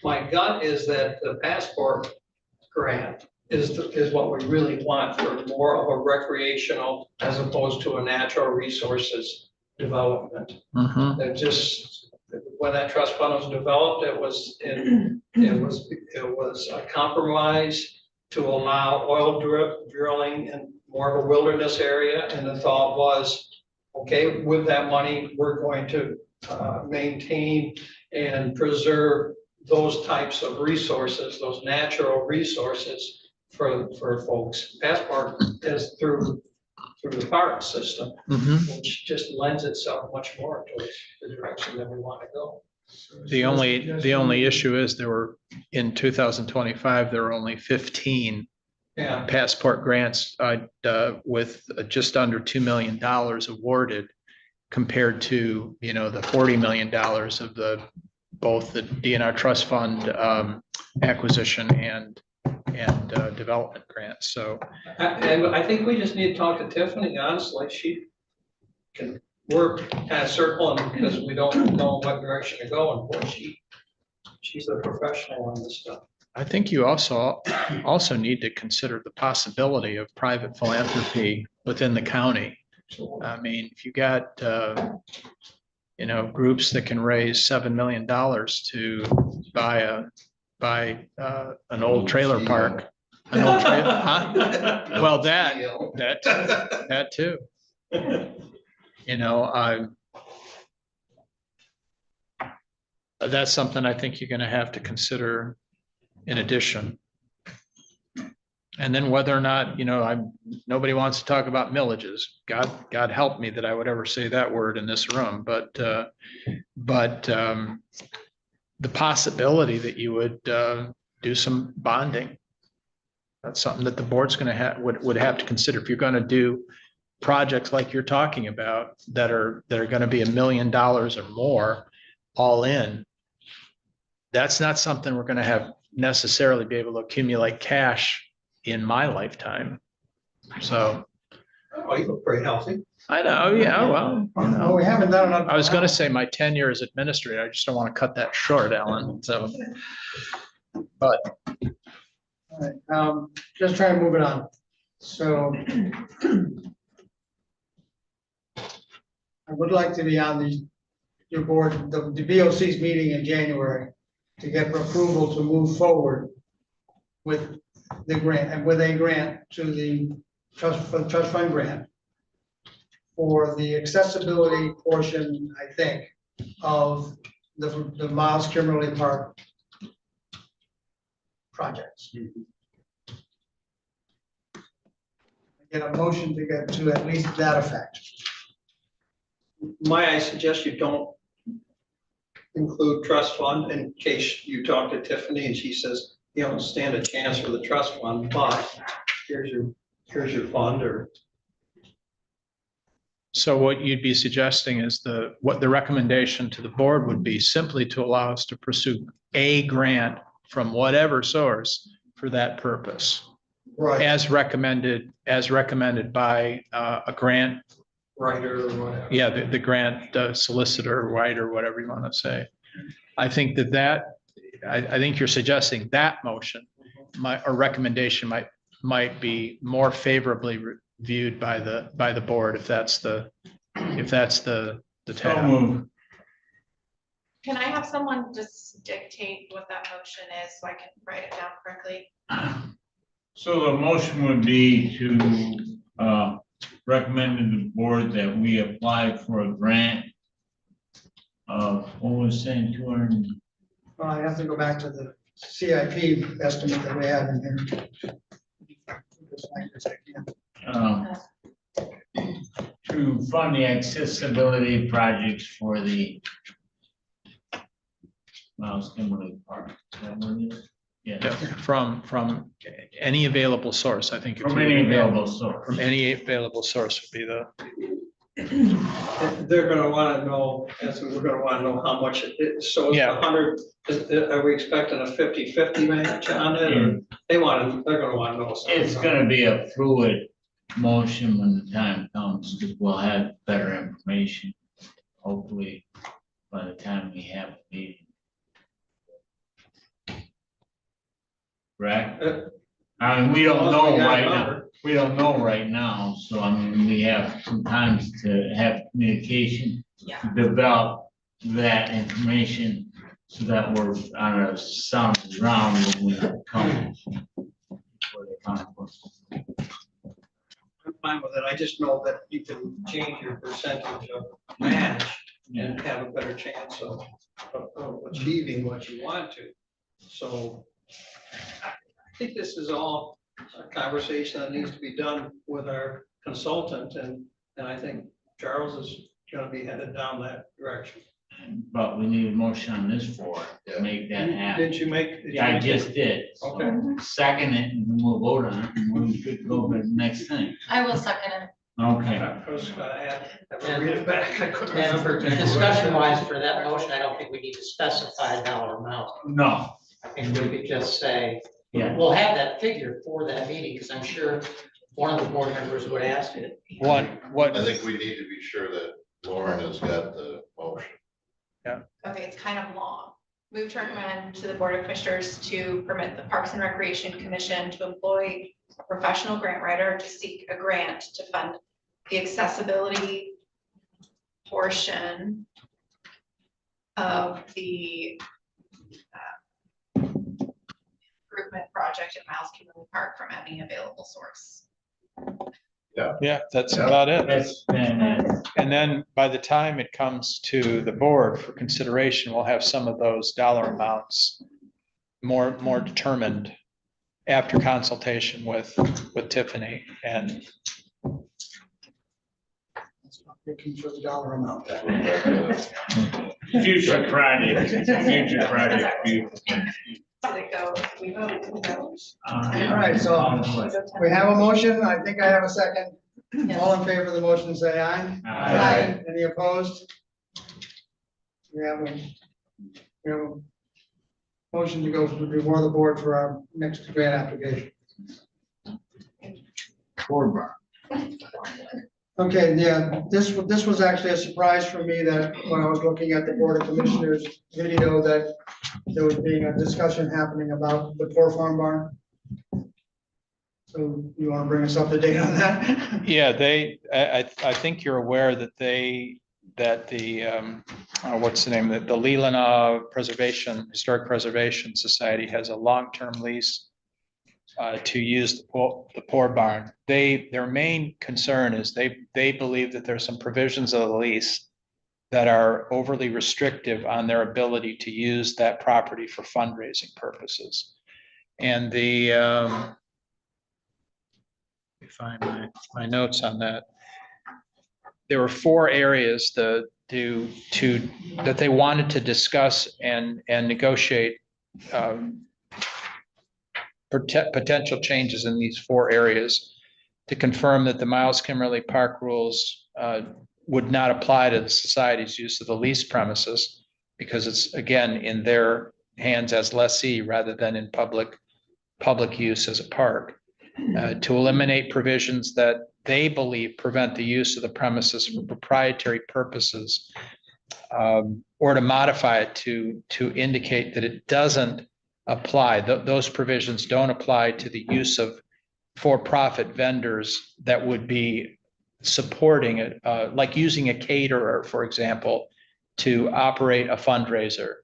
my gut is that the passport grant is what we really want for more of a recreational as opposed to a natural resources development. Mhm. It just, when that trust fund was developed, it was a compromise to allow oil drilling in more of a wilderness area. And the thought was, okay, with that money, we're going to maintain and preserve those types of resources, those natural resources for folks. Passport is through the park system, Mhm. which just lends itself much more towards the direction that we want to go. The only issue is in 2025, there were only 15 Yeah, passport grants with just under $2 million awarded compared to, the $40 million of both the DNR trust fund acquisition and development grants. So and I think we just need to talk to Tiffany, honestly. She can, we're kind of circling because we don't know what direction to go, and boy, she's a professional on this stuff. I think you also need to consider the possibility of private philanthropy within the county. I mean, if you got, groups that can raise $7 million to buy an old trailer park. Huh? Well, that too. That's something I think you're going to have to consider in addition. And then whether or not, nobody wants to talk about millages. God help me that I would ever say that word in this room, but the possibility that you would do some bonding. That's something that the board's going to would have to consider if you're going to do projects like you're talking about that are going to be $1 million or more all in. That's not something we're going to have necessarily be able to accumulate cash in my lifetime. So. Oh, you look pretty healthy. I know, yeah, well. Well, we haven't done enough. I was going to say my tenure as administrator. I just don't want to cut that short, Alan. So, but. All right, just try to move it on. So I would like to be on your board, the BOC's meeting in January to get approval to move forward with the grant and with a grant to the trust fund grant for the accessibility portion, I think, of the Miles Kimberly Park projects. Get a motion to get to at least that effect. I suggest you don't include trust fund in case you talk to Tiffany and she says, you don't stand a chance for the trust fund, but here's your fund. Or so what you'd be suggesting is what the recommendation to the board would be simply to allow us to pursue a grant from whatever source for that purpose. Right. As recommended by a grant writer or whatever. Yeah, the grant solicitor, writer, whatever you want to say. I think I think you're suggesting that motion, or recommendation might be more favorably viewed by the board if that's the tab. move. Can I have someone just dictate what that motion is so I can write it down correctly? So the motion would be to recommend to the board that we apply for a grant of, what was saying, 200. Well, I have to go back to the CIP estimate that we had in here. To fund the accessibility projects for the Miles Kimberly Park. Is that what it is? Yeah. From any available source, I think. From any available source. From any available source would be the. They're gonna wanna know, we're gonna wanna know how much it is. So Yeah. 100, are we expecting a 50-50 match on it? Or they're gonna wanna know something. It's gonna be a fluid motion when the time comes, because we'll have better information, hopefully by the time we have a meeting. Correct? I mean, we don't know right now, we don't know right now, so I mean, we have some time to have communication Yeah. to develop that information so that we're on a sound ground when we come. for the conference. I'm fine with it. I just know that you can change your percentage of match and have a better chance of achieving what you want to. So I think this is all a conversation that needs to be done with our consultant, and I think Charles is gonna be headed down that direction. But we need a motion on this floor to make that happen. Did you make? Yeah, I just did. Okay. Second it, and then we'll vote on it, and we could go to the next thing. I will second it. Okay. I was gonna add, have to read it back. I couldn't And remember. discussion wise for that motion, I don't think we need to specify a dollar amount. No, I think we could just say, yeah, we'll have that figure for that meeting, because I'm sure one of the board members would ask it. What, I think we need to be sure that Lauren has got the motion. Okay, it's kind of long. Move to recommend to the Board of Commissioners to permit the Parks and Recreation Commission to employ a professional grant writer to seek a grant to fund the accessibility portion of the improvement project at Miles Community Park from any available source. yeah, that's Yeah. about it. that's, and, And then by the time it comes to the board for consideration, we'll have some of those dollar amounts more determined after consultation with Tiffany and Looking for the dollar amount. future project, future project. Did it go? We voted. We voted. All right, so we have a motion. I think I have a second. All in favor of the motion, say aye. Aye. Any opposed? We have a motion to go before the board for our next grant application. Board bar. Okay, yeah, this was actually a surprise for me that when I was looking at the Board of Commissioners video, that there was being a discussion happening about the poor farm barn. So you want to bring us up to date on that? yeah, I think you're aware that the what's the name, the Leelanau Historic Preservation Society has a long-term lease to use the poor barn. Their main concern is they believe that there's some provisions of the lease that are overly restrictive on their ability to use that property for fundraising purposes. And let me find my notes on that. There were 4 areas that they wanted to discuss and negotiate potential changes in these 4 areas to confirm that the Miles Kimmerly Park rules would not apply to the society's use of the leased premises, because it's, again, in their hands as lessee rather than in public use as a park. To eliminate provisions that they believe prevent the use of the premises for proprietary purposes, or to modify it to indicate that it doesn't apply. Those provisions don't apply to the use of for-profit vendors that would be supporting it, like using a caterer, for example, to operate a fundraiser.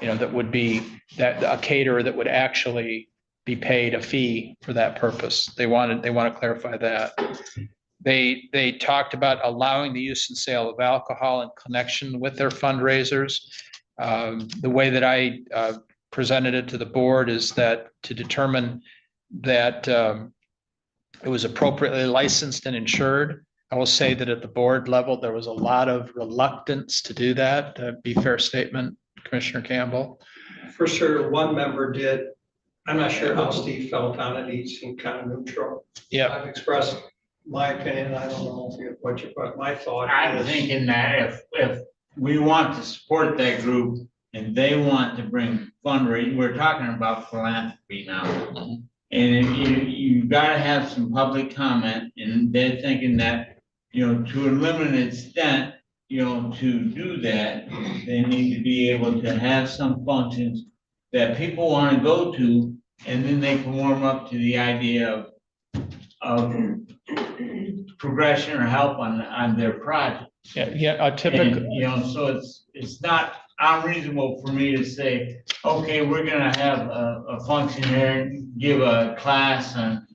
That would be a caterer that would actually be paid a fee for that purpose. They want to clarify that. They talked about allowing the use and sale of alcohol in connection with their fundraisers. The way that I presented it to the board is that to determine that it was appropriately licensed and insured. I will say that at the board level, there was a lot of reluctance to do that. Be fair statement, Commissioner Campbell. For sure, one member did. I'm not sure how Steve felt on it. He seemed kind of neutral. Yeah, I've expressed my opinion. I don't know what my thought I'm is. thinking that if we want to support that group and they want to bring fundraising, we're talking about philanthropy now. And you gotta have some public comment, and they're thinking that, to a limited extent, to do that, they need to be able to have some functions that people want to go to, and then they can warm up to the idea of progression or help on their project. Yeah, a typical, And, so it's not unreasonable for me to say, okay, we're gonna have a function here, and give a class on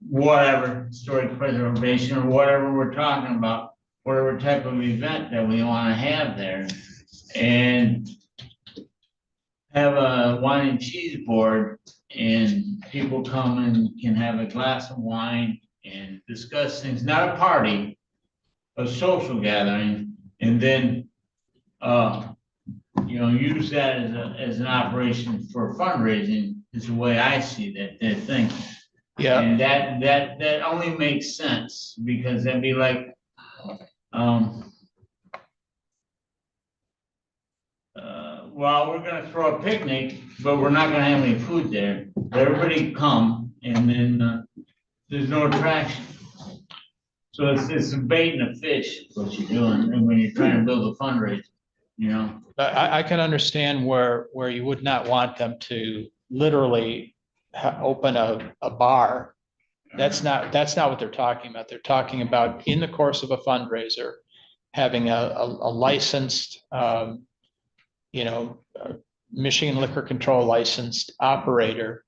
whatever, historic preservation or whatever we're talking about, whatever type of event that we wanna have there. And have a wine and cheese board, and people come and can have a glass of wine and discuss things, not a party, a social gathering, and then, use that as an operation for fundraising is the way I see that thing. yeah, And that only makes sense, because that'd be like, well, we're gonna throw a picnic, but we're not gonna have any food there. Everybody come, and then, there's no attraction. So it's a bait and a fish, what you're doing, and when you're trying to build a fundraiser, I can understand where you would not want them to literally open a bar. That's not what they're talking about. They're talking about in the course of a fundraiser, having a licensed, Michigan Liquor Control licensed operator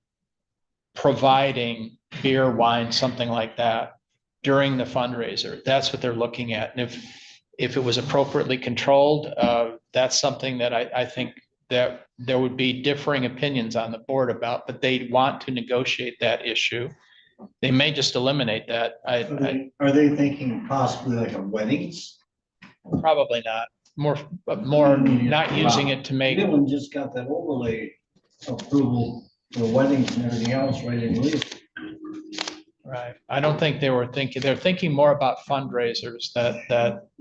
providing beer, wine, something like that during the fundraiser. That's what they're looking at. And if it was appropriately controlled, that's something that I think that there would be differing opinions on the board about, but they want to negotiate that issue. They may just eliminate that. Are they thinking possibly like a weddings? Probably not. More not using it to make. Leland just got that overlay approval for weddings and everything else right in Leland. Right. I don't think they're thinking more about fundraisers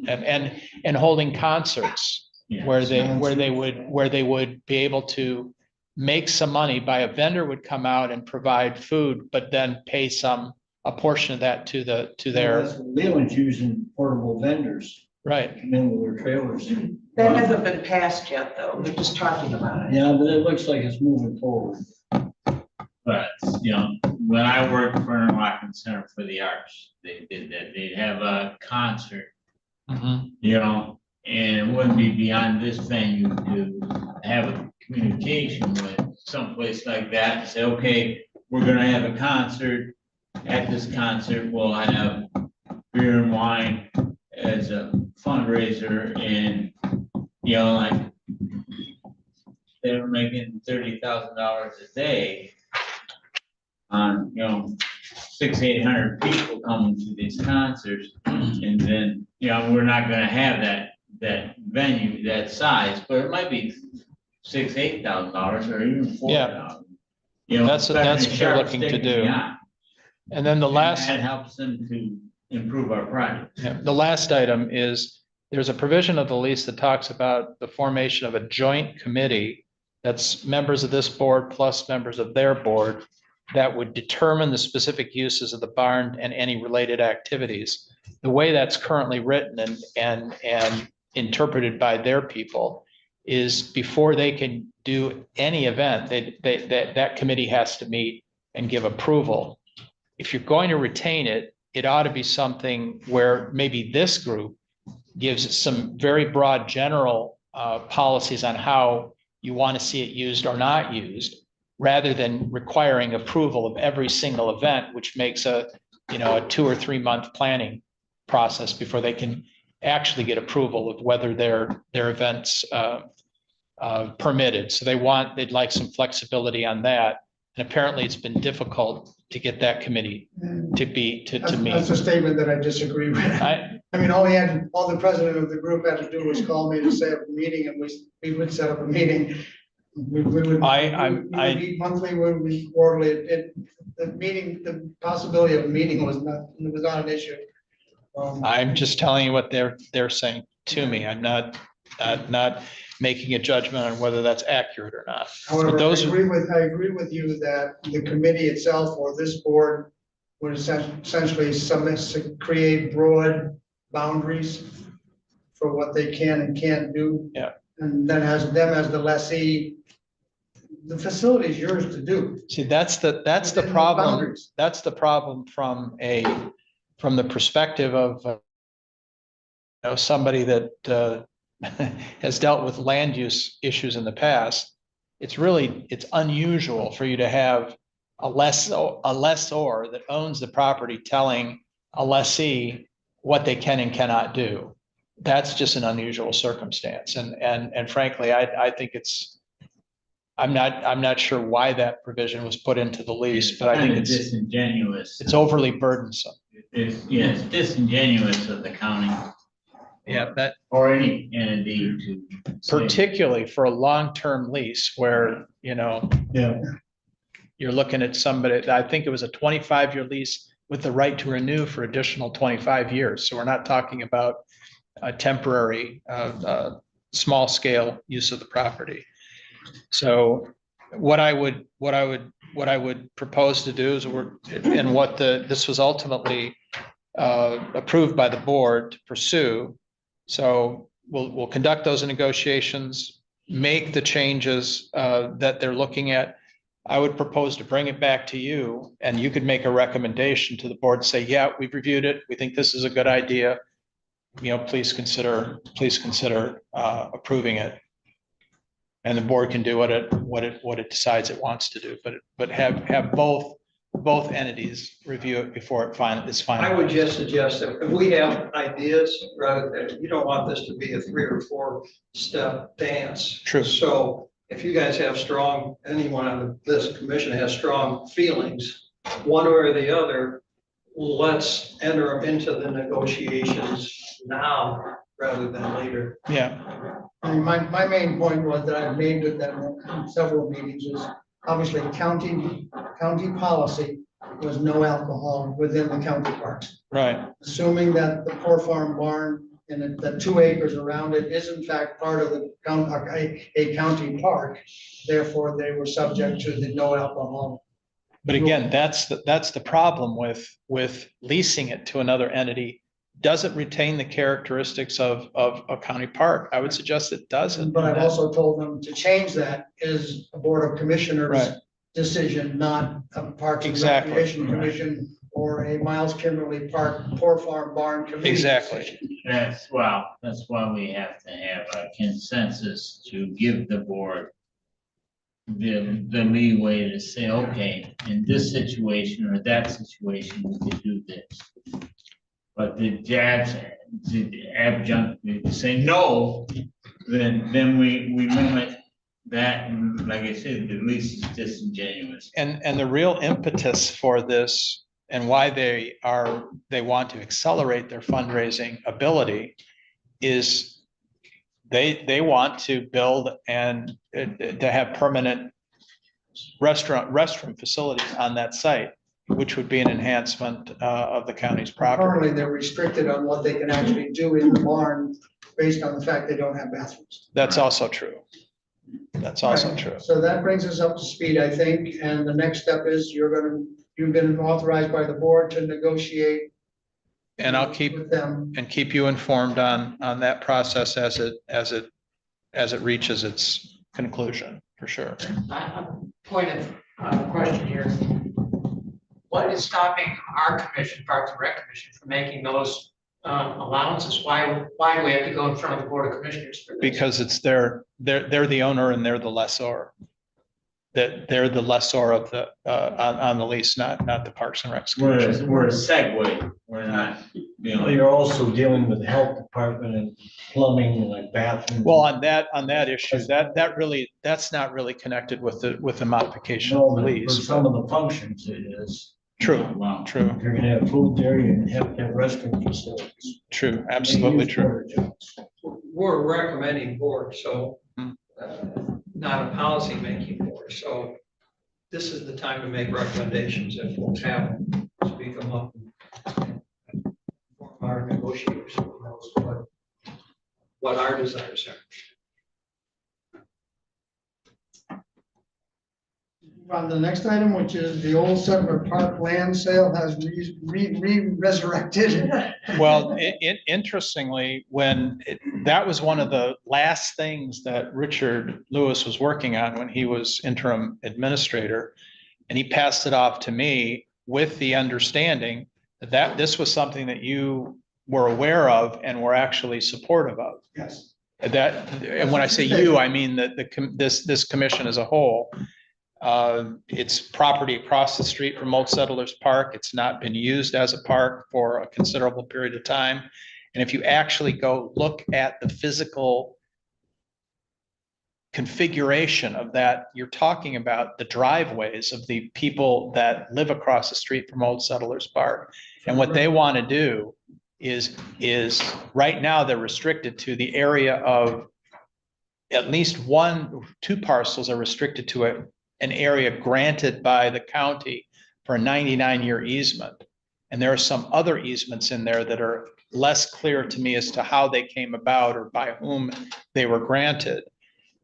and holding concerts where they would be able to make some money by a vendor would come out and provide food, but then pay a portion of that to their. Leland's using portable vendors. Right. Come in with their trailers. That hasn't been passed yet, though. They're just talking about it. Yeah, but it looks like it's moving forward. But, when I worked for Interlochen Center for the Arts, they did that. They'd have a concert, and it wouldn't be beyond this venue to have a communication with someplace like that and say, okay, we're gonna have a concert. At this concert, we'll have beer and wine as a fundraiser, and, like, they were making $30,000 a day on, 600-800 people coming to these concerts. And then, we're not gonna have that venue, that size, but it might be $6,000-8,000 or even $4,000. That's what they're looking to do. And then the last. That helps them to improve our project. Yeah, the last item is, there's a provision of the lease that talks about the formation of a joint committee that's members of this board plus members of their board that would determine the specific uses of the barn and any related activities. The way that's currently written and interpreted by their people is before they can do any event, that committee has to meet and give approval. If you're going to retain it, it ought to be something where maybe this group gives some very broad general policies on how you want to see it used or not used, rather than requiring approval of every single event, which makes a 2 or 3 month planning process before they can actually get approval of whether their events permitted. So they'd like some flexibility on that. And apparently it's been difficult to get that committee to meet. That's a statement that I disagree with. I mean, all the president of the group had to do was call me to set up a meeting, and we would set up a meeting. We would meet monthly, we would meet quarterly. The possibility of a meeting was not an issue. I'm just telling you what they're saying to me. I'm not making a judgment on whether that's accurate or not. However, I agree with you that the committee itself or this board would essentially create broad boundaries for what they can and can't do. Yeah. And then as them as the lessee, the facility is yours to do. See, that's the Within the problem. boundaries. That's the problem from the perspective of somebody that has dealt with land use issues in the past. It's unusual for you to have a lessor that owns the property telling a lessee what they can and cannot do. That's just an unusual circumstance. And frankly, I think I'm not sure why that provision was put into the lease, but I think Kinda it's disingenuous. overly burdensome. It's disingenuous of the county Yeah, that or any entity to. say- particularly for a long-term lease where, Yeah. you're looking at somebody, I think it was a 25-year lease with the right to renew for additional 25 years. So we're not talking about a temporary, small scale use of the property. So what I would propose to do is this was ultimately approved by the board to pursue. So we'll conduct those negotiations, make the changes that they're looking at. I would propose to bring it back to you and you could make a recommendation to the board, say, yeah, we've reviewed it. We think this is a good idea. Please consider approving it. And the board can do what it decides it wants to do, but have both entities review it before it's finalized. I would just suggest that if we have ideas, rather than, you don't want this to be a 3 or 4 step dance. True. So if you guys have anyone on this commission has strong feelings, one or the other, let's enter into the negotiations now rather than later. Yeah, And my main point was that I've made with them in several meetings is obviously county policy was no alcohol within the county parks. right. Assuming that the Poor Farm barn and the 2 acres around it is in fact part of the a county park, therefore they were subject to the no alcohol. But again, that's the problem with leasing it to another entity. Doesn't retain the characteristics of a county park. I would suggest it doesn't. But I've also told them to change that is a Board of Commissioners Right. decision, not a Parks and Exactly. Recreation Commission or a Miles Kimberly Park Poor Farm Barn Committee. Exactly. decision. That's why we have to have a consensus to give the board the leeway to say, okay, in this situation or that situation, we could do this. But the adjunct, say no, then we limit that, and like I said, the lease is disingenuous. And the real impetus for this and why they want to accelerate their fundraising ability is they want to build and to have permanent restroom facilities on that site, which would be an enhancement of the county's property. Currently, they're restricted on what they can actually do in the barn based on the fact they don't have bathrooms. That's also true. That's also Right. true. So that brings us up to speed, I think, and the next step is you've been authorized by the board to negotiate. And I'll keep with them. you informed on that process as it reaches its conclusion, for sure. Point of question here. What is stopping our commission, Parks and Rec Commission, from making those allowances? Why do we have to go in front of the Board of Commissioners for this? Because it's they're the owner and they're the lessor. That they're the lessor of the on the lease, not the Parks and Rec. We're a segue, we're not, Well, you're also dealing with the health department and plumbing and like bathrooms. Well, on that issue, that's not really connected with the modification No, of the but for lease. some of the functions it is. True, wow. true, You're gonna have food there, you're gonna have to have restroom facilities. true, absolutely They use true. porta johns. We're a recommending board, so Hmm. not a policy making board. So this is the time to make recommendations if folks have them, speak them up. Our negotiators, who knows what our desires are. On the next item, which is the old Settler Park land sale has resurrected. Well, interestingly, that was one of the last things that Richard Lewis was working on when he was interim administrator. And he passed it off to me with the understanding that this was something that you were aware of and were actually supportive of. Yes. That, and when I say you, I mean that this commission as a whole. It's property across the street from Old Settlers Park. It's not been used as a park for a considerable period of time. And if you actually go look at the physical configuration of that, you're talking about the driveways of the people that live across the street from Old Settlers Park. And what they want to do is right now they're restricted to the area of at least two parcels are restricted to an area granted by the county for a 99-year easement. And there are some other easements in there that are less clear to me as to how they came about or by whom they were granted.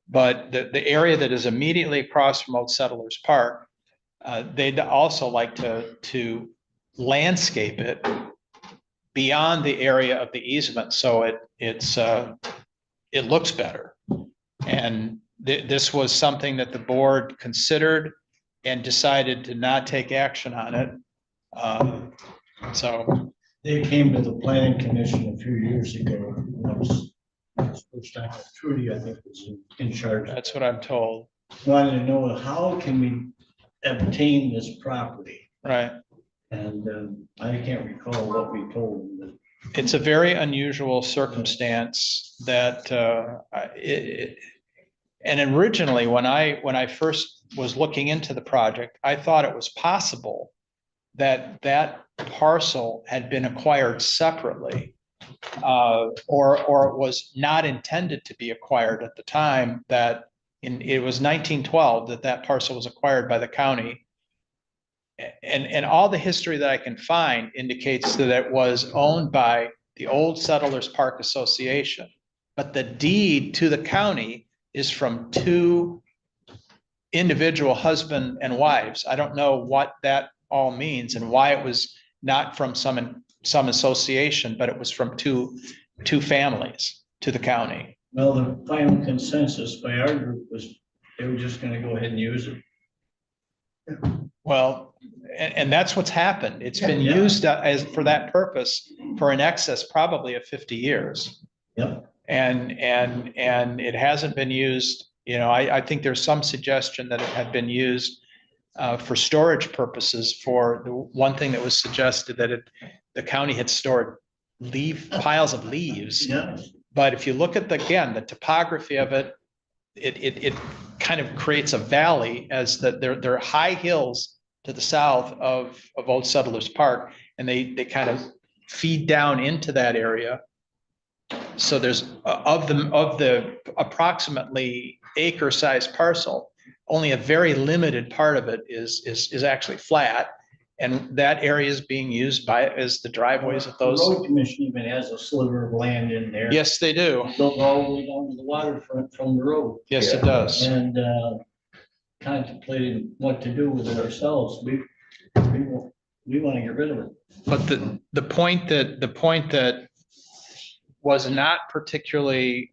But the area that is immediately across from Old Settlers Park, they'd also like to landscape it beyond the area of the easement, so it looks better. And this was something that the board considered and decided to not take action on it. So They came to the planning commission a few years ago. That was first time Trudy, I think, was in charge. that's what I'm told. Wanted to know how can we obtain this property? Right. And I can't recall what we told them. It's a very unusual circumstance that and originally when I first was looking into the project, I thought it was possible that that parcel had been acquired separately, or it was not intended to be acquired at the time. That it was 1912 that parcel was acquired by the county. And all the history that I can find indicates that it was owned by the Old Settlers Park Association, but the deed to the county is from two individual husband and wives. I don't know what that all means and why it was not from some association, but it was from two families to the county. Well, the final consensus by our group was they were just gonna go ahead and use it. Well, and that's what's happened. It's been Yeah. used as for that purpose for an excess probably of 50 years. Yep. And it hasn't been used, I think there's some suggestion that it had been used for storage purposes. For the one thing that was suggested that the county had stored piles of leaves. Yeah. But if you look at the topography of it, it kind of creates a valley as that there are high hills to the south of Old Settlers Park, and they kind of feed down into that area. So there's of the approximately acre-sized parcel, only a very limited part of it is actually flat, and that area is being used as the driveways of those. The road commission even has a sliver of land in there. Yes, they do. Built all the way down to the waterfront from the road. Yes, it does. And contemplated what to do with it ourselves. We want to get rid of it. But the point that was not particularly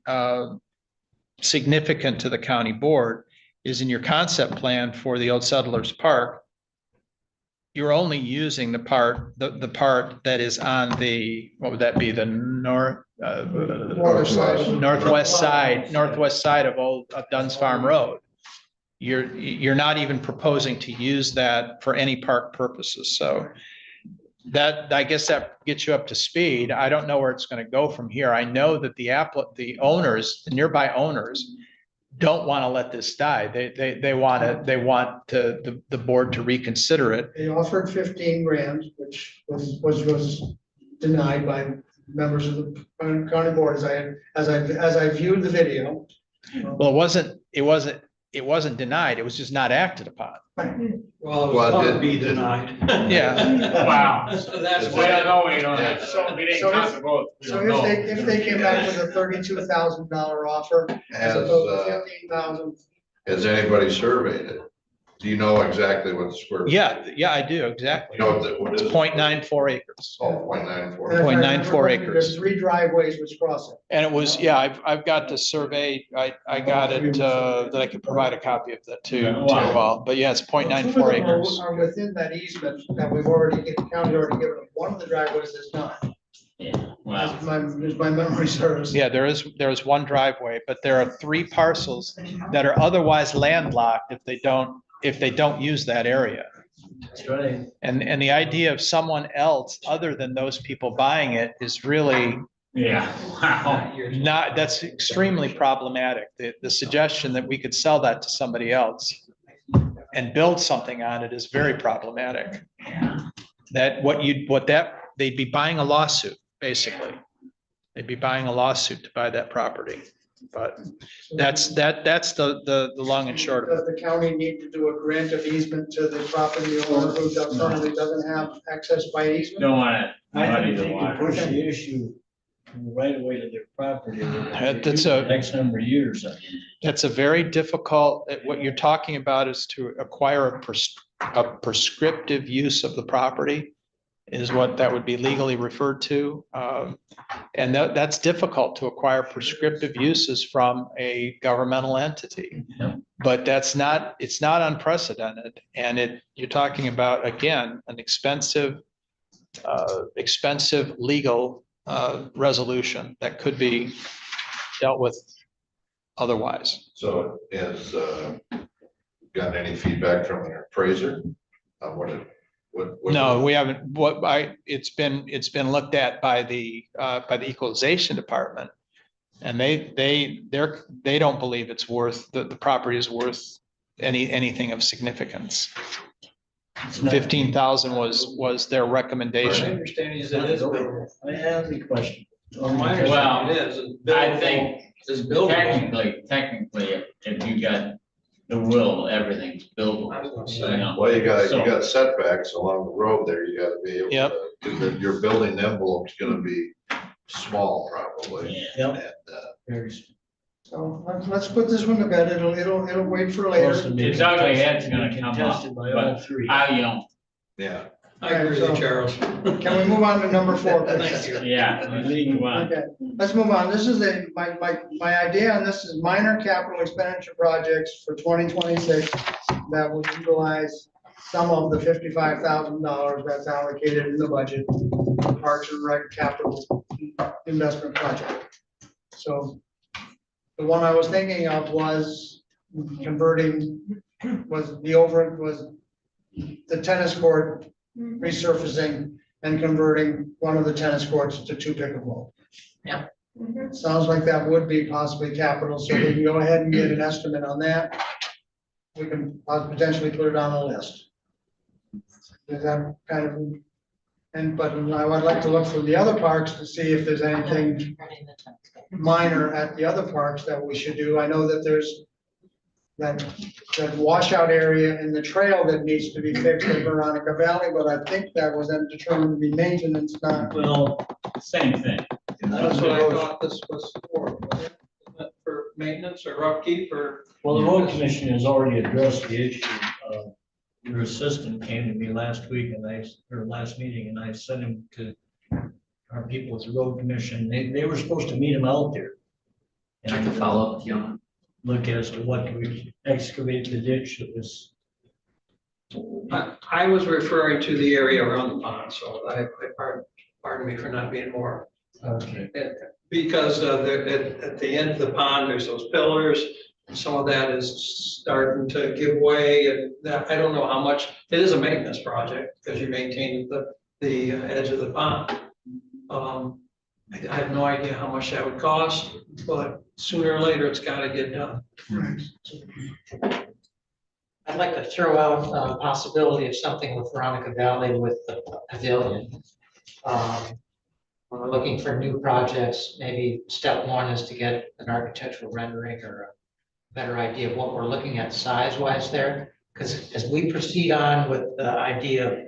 significant to the county board is in your concept plan for the Old Settlers Park, you're only using the part that is on what would that be, the northwest side of Dunn's Farm Road. You're not even proposing to use that for any park purposes. So that, I guess that gets you up to speed. I don't know where it's going to go from here. I know that the nearby owners don't want to let this die. They want the board to reconsider it. They offered 15 grand, which was denied by members of the county board as I viewed the video. Well, it wasn't denied. It was just not acted upon. Well, it Well, was going did- to be denied. Yeah. Wow. So that's We don't why, know, we don't have, so we didn't talk about. we So don't know. if they came back with a $32,000 offer as Has, opposed to 15,000. has anybody surveyed it? Do you know exactly what the square? Yeah, I do, exactly. You know what It's is? 0.94 acres. Oh, 0.94. And if I remember 0.94 correctly, acres. There's 3 driveways which cross it. And it was, yeah, I've got the survey, I got it, that I could provide a copy of that too, but yeah, it's 0.94 Two of them acres. are within that easement that we've already, the county already given them. One of the driveways is not. Wow. As my memory serves. Yeah, there is one driveway, but there are 3 parcels that are otherwise landlocked if they don't use that area. That's right. And the idea of someone else other than those people buying it is really Yeah, wow. not, that's extremely problematic. The suggestion that we could sell that to somebody else and build something on it is very problematic. They'd be buying a lawsuit, basically. They'd be buying a lawsuit to buy that property. But that's the long and short of it. Does the county need to do a grant of easement to the property owner who currently doesn't have access by easement? Don't want it. I Muddy think the they can water. push the issue right away to their property. That's a- Next number of years. I think. That's a very difficult, what you're talking about is to acquire a prescriptive use of the property is what that would be legally referred to. And that's difficult to acquire prescriptive uses from a governmental entity. Yep. But it's not unprecedented. And you're talking about, again, an expensive legal resolution that could be dealt with otherwise. So is, got any feedback from an appraiser? What? No, we haven't, it's been looked at by the equalization department. And they don't believe it's worth, the property is worth anything of significance. It's not- 15,000 was their My recommendation. understanding is it is buildable. I have the question. My Well, understanding is it's I buildable. think It's buildable. technically, if you got the will, everything's buildable. I was gonna you say. know? Well, you So- got setbacks along the road there. You gotta be able Yep. to, your building envelope's gonna be small probably. Yep. And, Very So let's put this one to bed. It'll wait for later. close to being It's ugly, it's gonna come up, contested by but all 3. yeah. I agree with you, Charles. Can we move on to number 4, please? Thank you. yeah, move on. Okay, let's move on. This is my idea on this is minor capital expenditure projects for 2026 that will utilize some of the $55,000 that's allocated in the budget for Parks and Rec capital investment project. So the one I was thinking of was was the tennis court resurfacing and converting one of the tennis courts to 2 pickleball. Sounds like that would be possibly capital, so we can go ahead and get an estimate on that. We can potentially put it on the list. Is that kind of, but I would like to look for the other parks to see if there's anything minor at the other parks that we should do. I know that there's that washout area in the trail that needs to be fixed in Veronica Valley, but I think that was then determined to be maintenance, not. Well, same thing. That's what I thought this was for. Wasn't it for maintenance or upkeep or? Well, the road commission has already addressed the issue. Your assistant came to me last week last meeting, and I sent him to our people at the road commission. They were supposed to meet him out there. I can follow up with you on. Look as to what we excavate the ditch that was. I was referring to the area around the pond, so pardon me for not being more. Okay. Because at the end of the pond, there's those pillars. Some of that is starting to give way, and that, I don't know how much, it is a maintenance project because you maintain the edge of the pond. I have no idea how much that would cost, but sooner or later, it's gotta get done. I'd like to throw out a possibility of something with Veronica Valley with the pavilion. When we're looking for new projects, maybe step 1 is to get an architectural rendering or a better idea of what we're looking at size-wise there. Because as we proceed on with the idea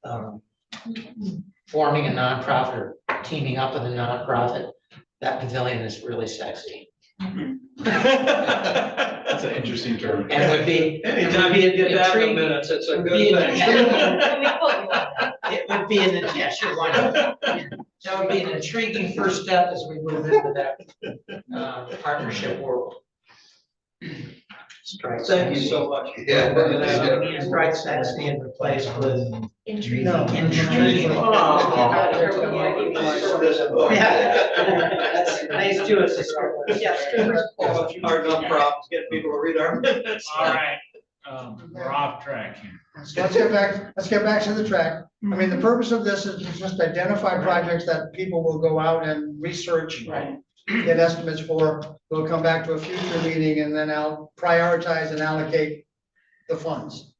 of forming a nonprofit or teaming up with a nonprofit, that pavilion is really sexy. That's an interesting term. And would be. Anytime you get that in intriguing- minutes, it's a would good be thing. Can we quote you on that? It would be an, yeah, sure, why not? That would be an intriguing first step as we move into that partnership world. Strike Thank you so much. Yeah. Strike that's being replaced with. Intriguing. No. Intriguing. Yeah. That's nice to us. Hard enough problems getting people to read our minutes. All right, we're off track here. So let's get back to the track. I mean, the purpose of this is to just identify projects that people will go out and research. Right. Get estimates for, we'll come back to a future meeting and then I'll prioritize and allocate the funds.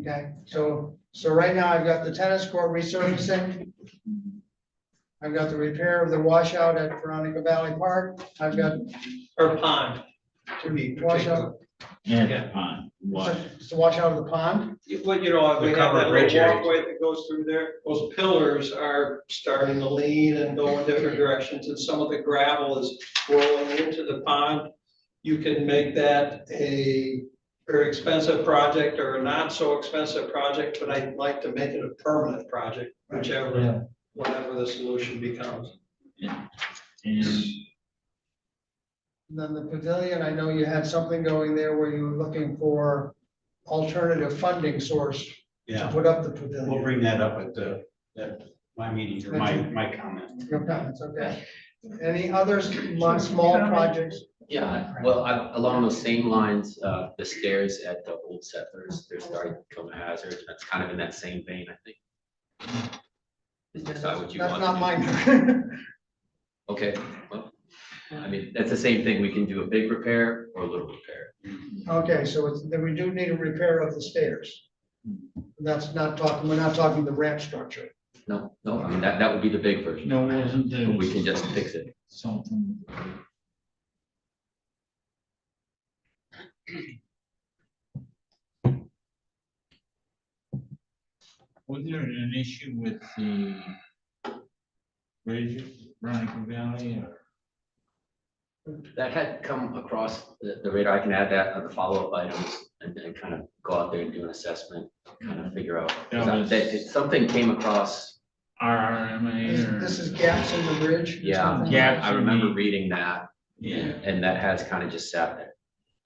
Okay, so right now I've got the tennis court resurfacing. I've got the repair of the washout at Veronica Valley Park. I've got Or pond, to be particular. washout, Yeah, fine. What? it's the washout of the pond. Well, you know, we The have covered that bridge little area. walkway that goes through there. Those pillars are starting to lean and go in different directions, and some of the gravel is rolling into the pond. You can make that a very expensive project or a not so expensive project, but I'd like to make it a permanent project, whichever, whatever the solution becomes. And then the pavilion, I know you had something going there where you were looking for alternative funding source to Yeah, put up the we'll pavilion. bring that up at my meeting, or my comment. Your comments, okay. Any others, small projects? Yeah, well, along those same lines, the stairs at the Old Settlers, they're starting to become a hazard. That's kind of in that same vein, I think. Just decide what you That's want not to do. mine. Okay, well, I mean, that's the same thing. We can do a big repair or a little repair. Okay, so then we do need a repair of the stairs. That's not talking, we're not talking the ramp structure. No, I mean, that would be the big version. No, wasn't there But we can just fix it. something? Was there an issue with the bridge, Veronica Valley, or? That had come across the radar. I can add that on the follow-up items and then kind of go out there and do an assessment, kind of figure out. 'Cause something came across, RRMA or? This is gaps in the bridge? or yeah, something? Gaps I in remember the- reading that, Yeah. and that has kind of just sat there.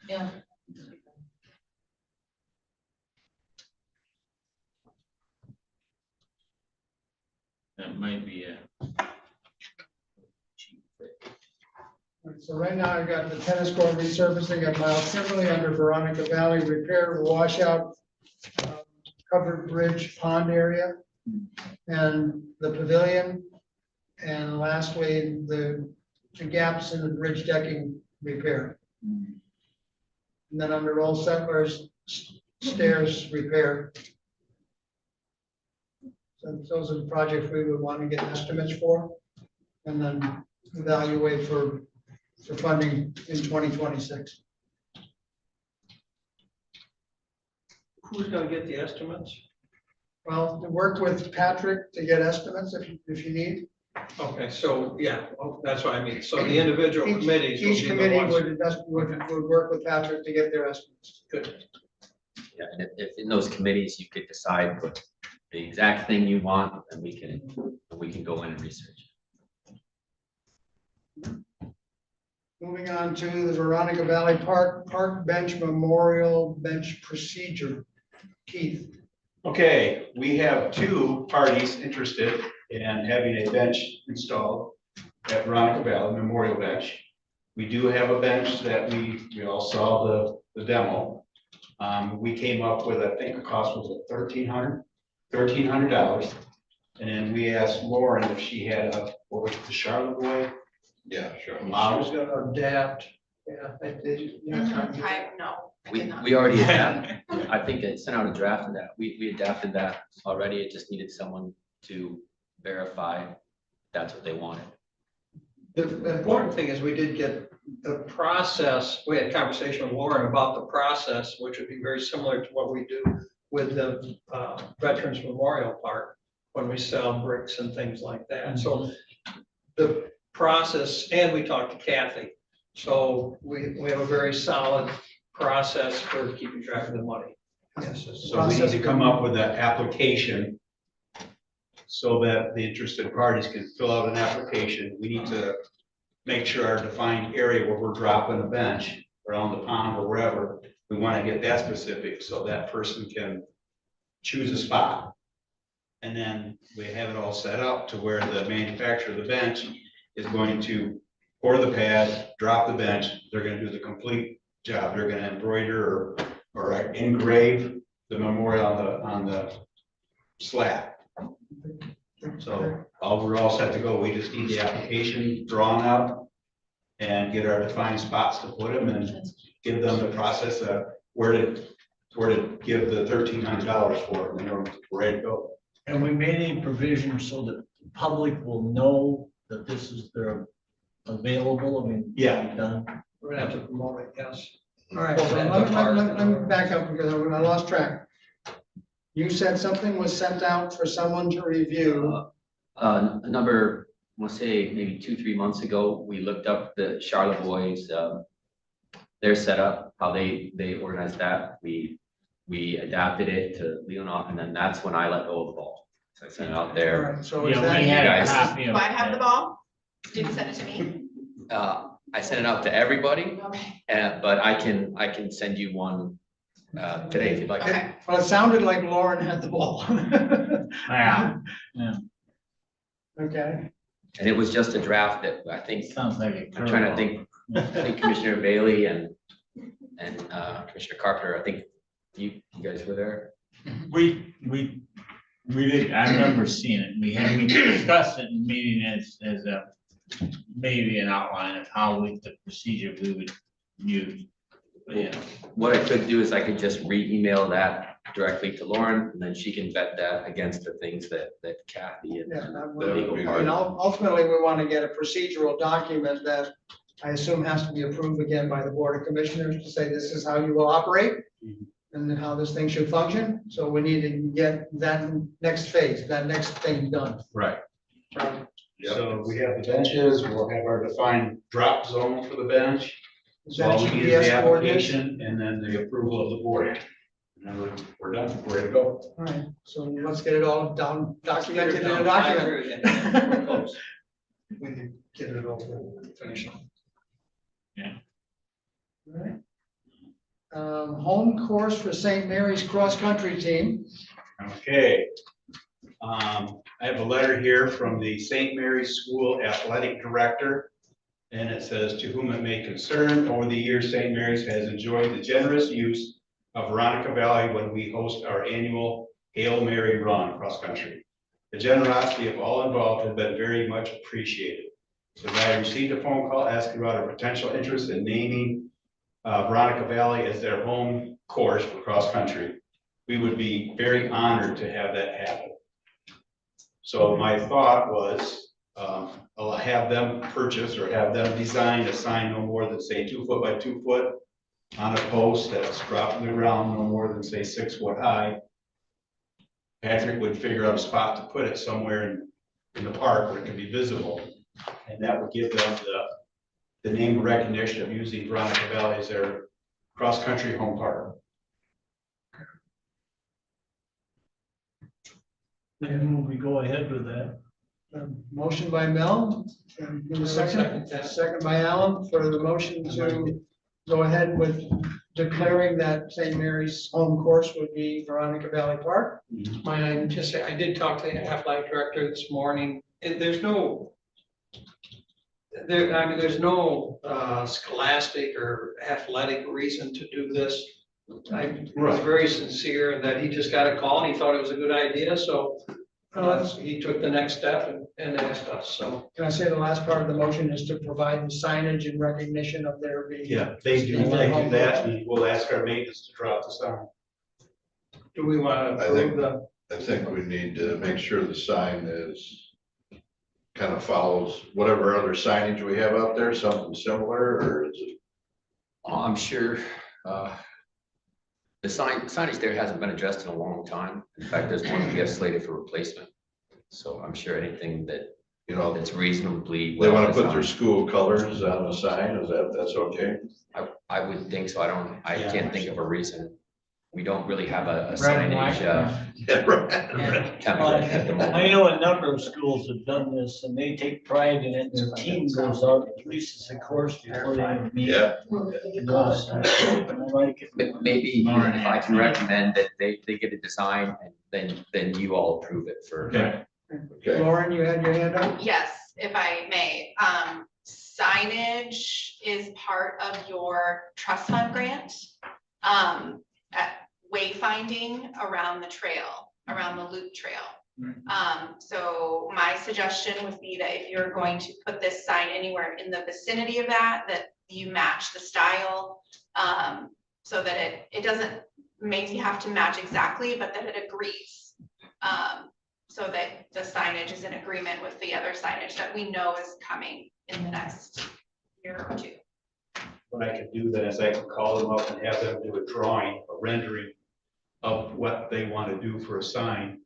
Yeah. That might be a. So right now I've got the tennis court resurfacing at Miles Kimberly under Veronica Valley, repair the washout, covered bridge pond area, and the pavilion. And lastly, the gaps in the bridge decking repair. And then under Old Settlers, stairs repair. So those are the projects we would want to get estimates for, and then evaluate for funding in 2026. Who's gonna get the estimates? Well, to work with Patrick to get estimates if you need. Okay, so, yeah, well, that's what I mean. So the individual Each- committees. will Each be the committee ones- would work with Patrick to get their estimates. Good. Yeah, and if in those committees, you could decide what the exact thing you want, and we can go in and research. Moving on to the Veronica Valley Park Bench Memorial Bench Procedure. Keith, Okay, we have two parties interested in having a bench installed at Veronica Valley Memorial Bench. We do have a bench that we all saw the demo. We came up with, I think the cost was $1,300. And then we asked Lauren if she had what was it, the Charlotte Boy Yeah, sure. model? Who's gonna adapt? Yeah, I did. Yeah. I did not. We already adapted, I think it sent out a draft of that. We adapted that already. It just needed someone to verify that's what they wanted. The important thing is we did get the process, we had a conversation with Lauren about the process, which would be very similar to what we do with the Veterans Memorial Park when we sell bricks and things like that. So the process, and we talked to Kathy. So we have a very solid process for keeping track of the money. Yes, it's- So we need to come up with an application so that the interested parties can fill out an application. We need to make sure our defined area where we're dropping a bench around the pond or wherever, we want to get that specific so that person can choose a spot. And then we have it all set up to where the manufacturer of the bench is going to pour the pad, drop the bench. They're going to do the complete job. They're going to embroider or engrave the memorial on the slab. So we're all set to go. We just need the application drawn up and get our defined spots to put them and give them the process of where to give the $1,300 for it, and we're ready to go. And we made any provision so that the public will know that this is their available, I mean. Yeah. Done. We're gonna have to promote it, yes. All right, so let me back up because I lost track. You said something was sent out for someone to review. Number, I want to say maybe 2-3 months ago, we looked up the Charlevoix, their setup, how they organized that. We adapted it to Leelanau, and then that's when I let go of the ball. So I sent it out All there. right, so is Yeah, we that, had a guys. copy Do of I have the that. ball? Didn't send it to me. I sent it out to everybody, Okay. but I can send you one today if you'd like. Okay. well, it sounded like Lauren had the ball. Yeah, Okay, And it was just a draft that I think, sounds like a. I'm trying to think, I think Commissioner Bailey and Commissioner Carpenter, I think you guys were there. We did, I remember seeing it, we discussed it in the meeting as a, maybe an outline of how the procedure we would use. But yeah, What I could do is I could just re-email that directly to Lauren, and then she can vet that against the things that Kathy and yeah, that the would- legal be I mean, part. ultimately, we want to get a procedural document that I assume has to be approved again by the Board of Commissioners to say this is how you will operate and how this thing should function. So we need to get that next phase, that next thing done. Right. Right. So we have the benches, we'll have our defined drop zone for the bench. Is So that all we need is the GPS coordinates? application and then the approval of the board. And then we're done, we're ready to go. All right, so let's get it all down, documented in a I document. agree with you. We're close. We can get it over, finish it. All right. Home course for St. Mary's cross-country team. Okay. I have a letter here from the St. Mary's School Athletic Director. And it says, to whom it may concern, over the years, St. Mary's has enjoyed the generous use of Veronica Valley when we host our annual Hail Mary Run cross country. The generosity of all involved has been very much appreciated. So I received a phone call asking about a potential interest in naming Veronica Valley as their home course for cross country. We would be very honored to have that happen. So my thought was, I'll have them purchase or have them design a sign no more than say 2 foot by 2 foot on a post that's dropped to the ground no more than say 6 foot high. Patrick would figure out a spot to put it somewhere in the park where it can be visible. And that would give them the name and recognition of using Veronica Valley as their cross-country home park. And we go ahead with that. Motion by Mel, and give a second, second by Alan for the motion to go ahead with declaring that St. Mary's home course would be Veronica Valley Park. I did talk to the athletic director this morning, and there's no scholastic or athletic reason to do this. I was very sincere in that he just got a call and he thought it was a good idea, so he took the next step and asked us, so. Can I say the last part of the motion is to provide the signage in recognition of their being. Yeah, they do that, and we'll ask our maintenance to drop the sign. Do we want to I think- approve the? I think we need to make sure the sign kind of follows whatever other signage we have out there, something similar, or is it? I'm sure, the signage there hasn't been addressed in a long time. In fact, there's one we have slated for replacement. So I'm sure anything that you know, It's reasonably. they well wanna put their designed. school colors on the sign, that's okay? I would think so. I Yeah. can't think of a reason. We don't really have a Red and white, signage Yeah, right. template at the moment. I know a number of schools have done this and they take pride in it. Their team goes out, at least it's a course before they meet. Yeah, Yes, I like it. Maybe if I can recommend that they get a design and then you all approve it for. Okay. okay. Lauren, you had your hand up? Yes, if I may, signage is part of your trust fund grant. At wayfinding around the trail, around the loop trail. So my suggestion would be that if you're going to put this sign anywhere in the vicinity of that you match the style, so that it doesn't make you have to match exactly, but that it agrees. So that the signage is in agreement with the other signage that we know is coming in the next year or two. What I can do then is I can call them up and have them do a drawing, a rendering of what they want to do for a sign.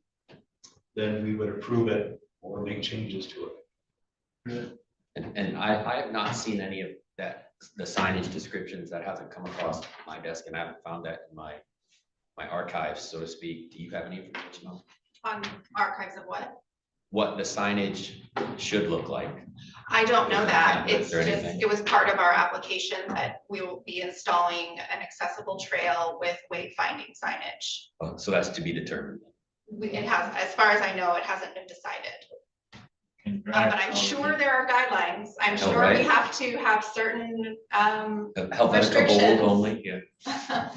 Then we would approve it or make changes to it. And I have not seen any of that, the signage descriptions. That hasn't come across my desk, and I haven't found that in my archives, so to speak. Do you have any information on On archives of what the signage should look like? I don't know that. Is It's there just, anything? it was part of our application that we will be installing an accessible trail with wayfinding signage. Oh, so that's to be determined. It has, as far as I know, it hasn't been decided. But I'm sure there are guidelines. I'm sure we right. have to have certain, Helvetica restrictions. bold only, yeah.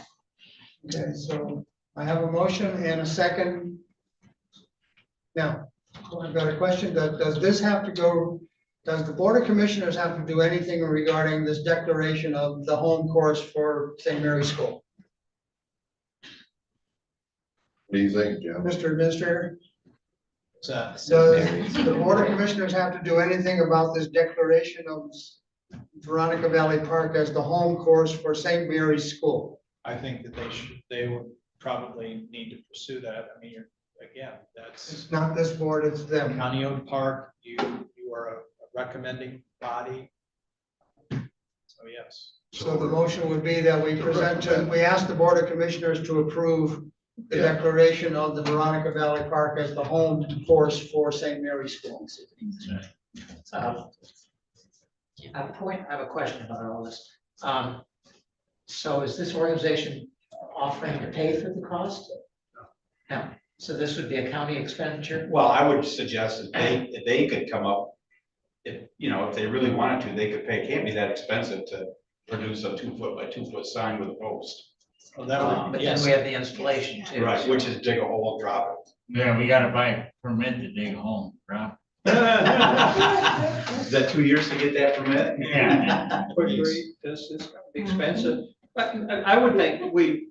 Okay, so I have a motion and a second. Now, I've got a question. Does this have to go, does the Board of Commissioners have to do anything regarding this declaration of the home course for St. Mary's School? What do you think, Jim? Mr. Administrator? So, Does the Board of Commissioners have to do anything about this declaration of Veronica Valley Park as the home course for St. Mary's School? I think that they would probably need to pursue that. I mean, again, that's It's not this board, it's them. county-owned park. You are a recommending body. So yes. So the motion would be that we ask the Board of Commissioners to approve the declaration of the Veronica Valley Park as the home course for St. Mary's School. I have a question about all this. So is this organization offering to pay for the cost? No. So this would be a county expenditure? Well, I would suggest that they could come up, if they really wanted to, they could pay. It can't be that expensive to produce a 2-foot by 2-foot sign with a post. Oh, that would, But then yes. we have the installation too. Right, which is dig a hole, drop Yeah, we gotta buy a permit to dig a home, right? it. Is that 2 years to get that permit? Yeah. Quickly, this is gonna be expensive, but I would think we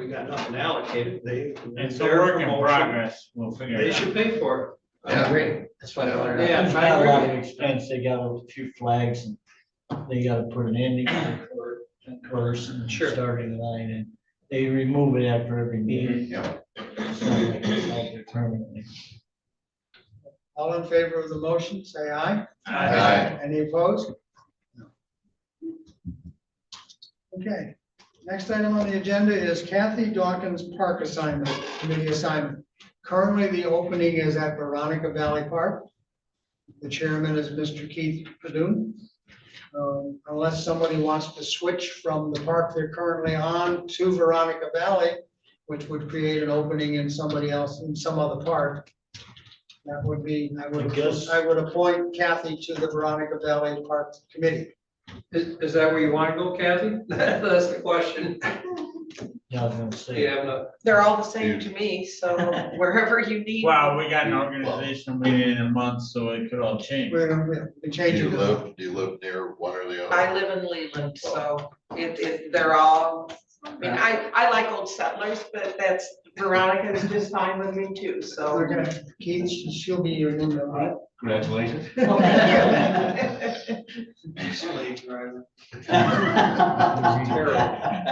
got nothing allocated, It's a work in progress, we'll figure They it out. should pay for I agree. That's why I brought it up. Yeah. There's not a lot of expense. They got a few flags and they gotta put an ending course and Sure. starting line, and they remove it after every meeting. Yeah. It's not like it's out there permanently. All in favor of the motion, say aye. Aye. Any opposed? No. Okay, next item on the agenda is Kathy Dawkins' park assignment, committee assignment. Currently, the opening is at Veronica Valley Park. The chairman is Mr. Keith Padun. Unless somebody wants to switch from the park they're currently on to Veronica Valley, which would create an opening in somebody else, in some other park. That would be, I would appoint Kathy to the Veronica Valley Park Committee. Is that where you want to go, Kathy? That's the question. Yeah, I was gonna say. Yeah, They're all the same to me, so wherever you need. Well, we got an organizational meeting in a month, so it could all change. We're gonna Do change you it. live, near one or the other? I live in Leland, so they're all, I mean, I like Old Settlers, but Veronica is just fine with me too, We're so. gonna, Keith, she'll be your new member, right? Congratulations. slave driver.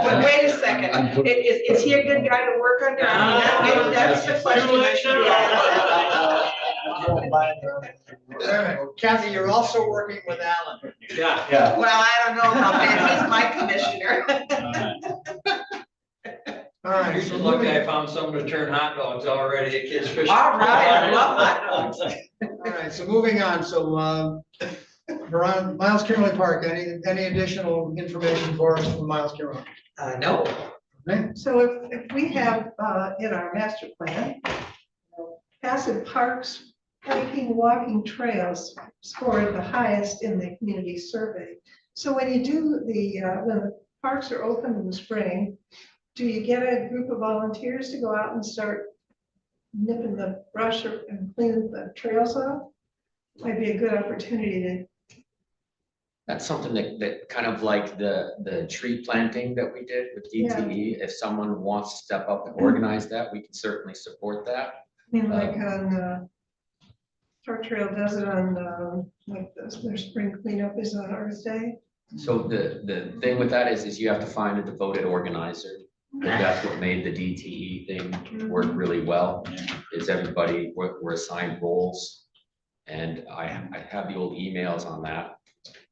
But wait a second, is he a good guy to work under? I mean, that's the question I should be asking. Kathy, you're also working with Alan. Yeah. Yeah. Well, I don't know about that, he's my commissioner. All right. You're so lucky moving- I found someone to turn hot dogs already at Kids Fish. All right, I love hot dogs. All right, so moving on, so, Veronica, Miles Kimberly Park, any additional information for us from Miles Kimberly? No, Okay, So if we have in our master plan, passive parks, hiking, walking trails scored the highest in the community survey. So when you do when the parks are open in the spring, do you get a group of volunteers to go out and start nipping the brush and cleaning the trails off? Might be a good opportunity That's something that kind of like the tree planting that we did with DTE. If someone wants to step up and organize that, we can certainly support that. like on, Park Trail does it on, like their spring cleanup is on Earth Day. So the thing with that is you have to find a devoted organizer. That's what made the DTE thing work really well, is everybody were assigned roles. And I have the old emails on that.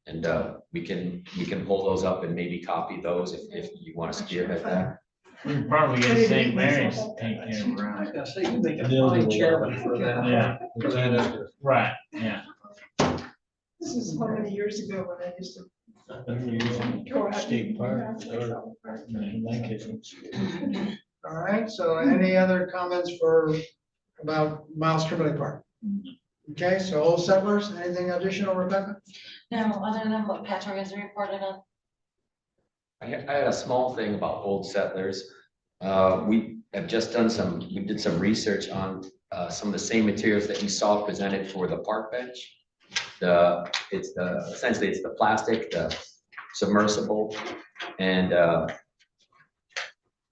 And we can pull those up and maybe copy those if you want to spearhead that. We can probably get St. Mary's to take care of I was it. gonna say, you make a fine chairman for that. Yeah. Representative. Right, yeah. This is how many years ago when I used to. State park, or, in my case, it's- all right, so any other comments about Miles Kimberly Park? Okay, so Old Settlers, anything additional, Rebecca? No, other than what Patrick has reported on. I had a small thing about Old Settlers. We have just we did some research on some of the same materials that you saw presented for the park bench. Essentially it's the plastic, the submersible, and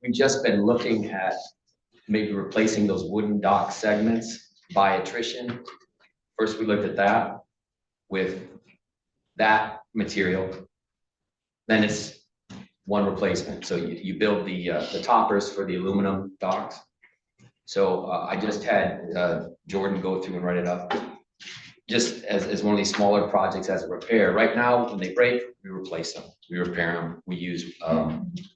we've just been looking at maybe replacing those wooden dock segments by attrition. First, we looked at that with that material. Then it's one replacement. So you build the toppers for the aluminum docks. So I just had Jordan go through and write it up. Just as one of these smaller projects as a repair. Right now, when they break, we replace them, we repair them, we use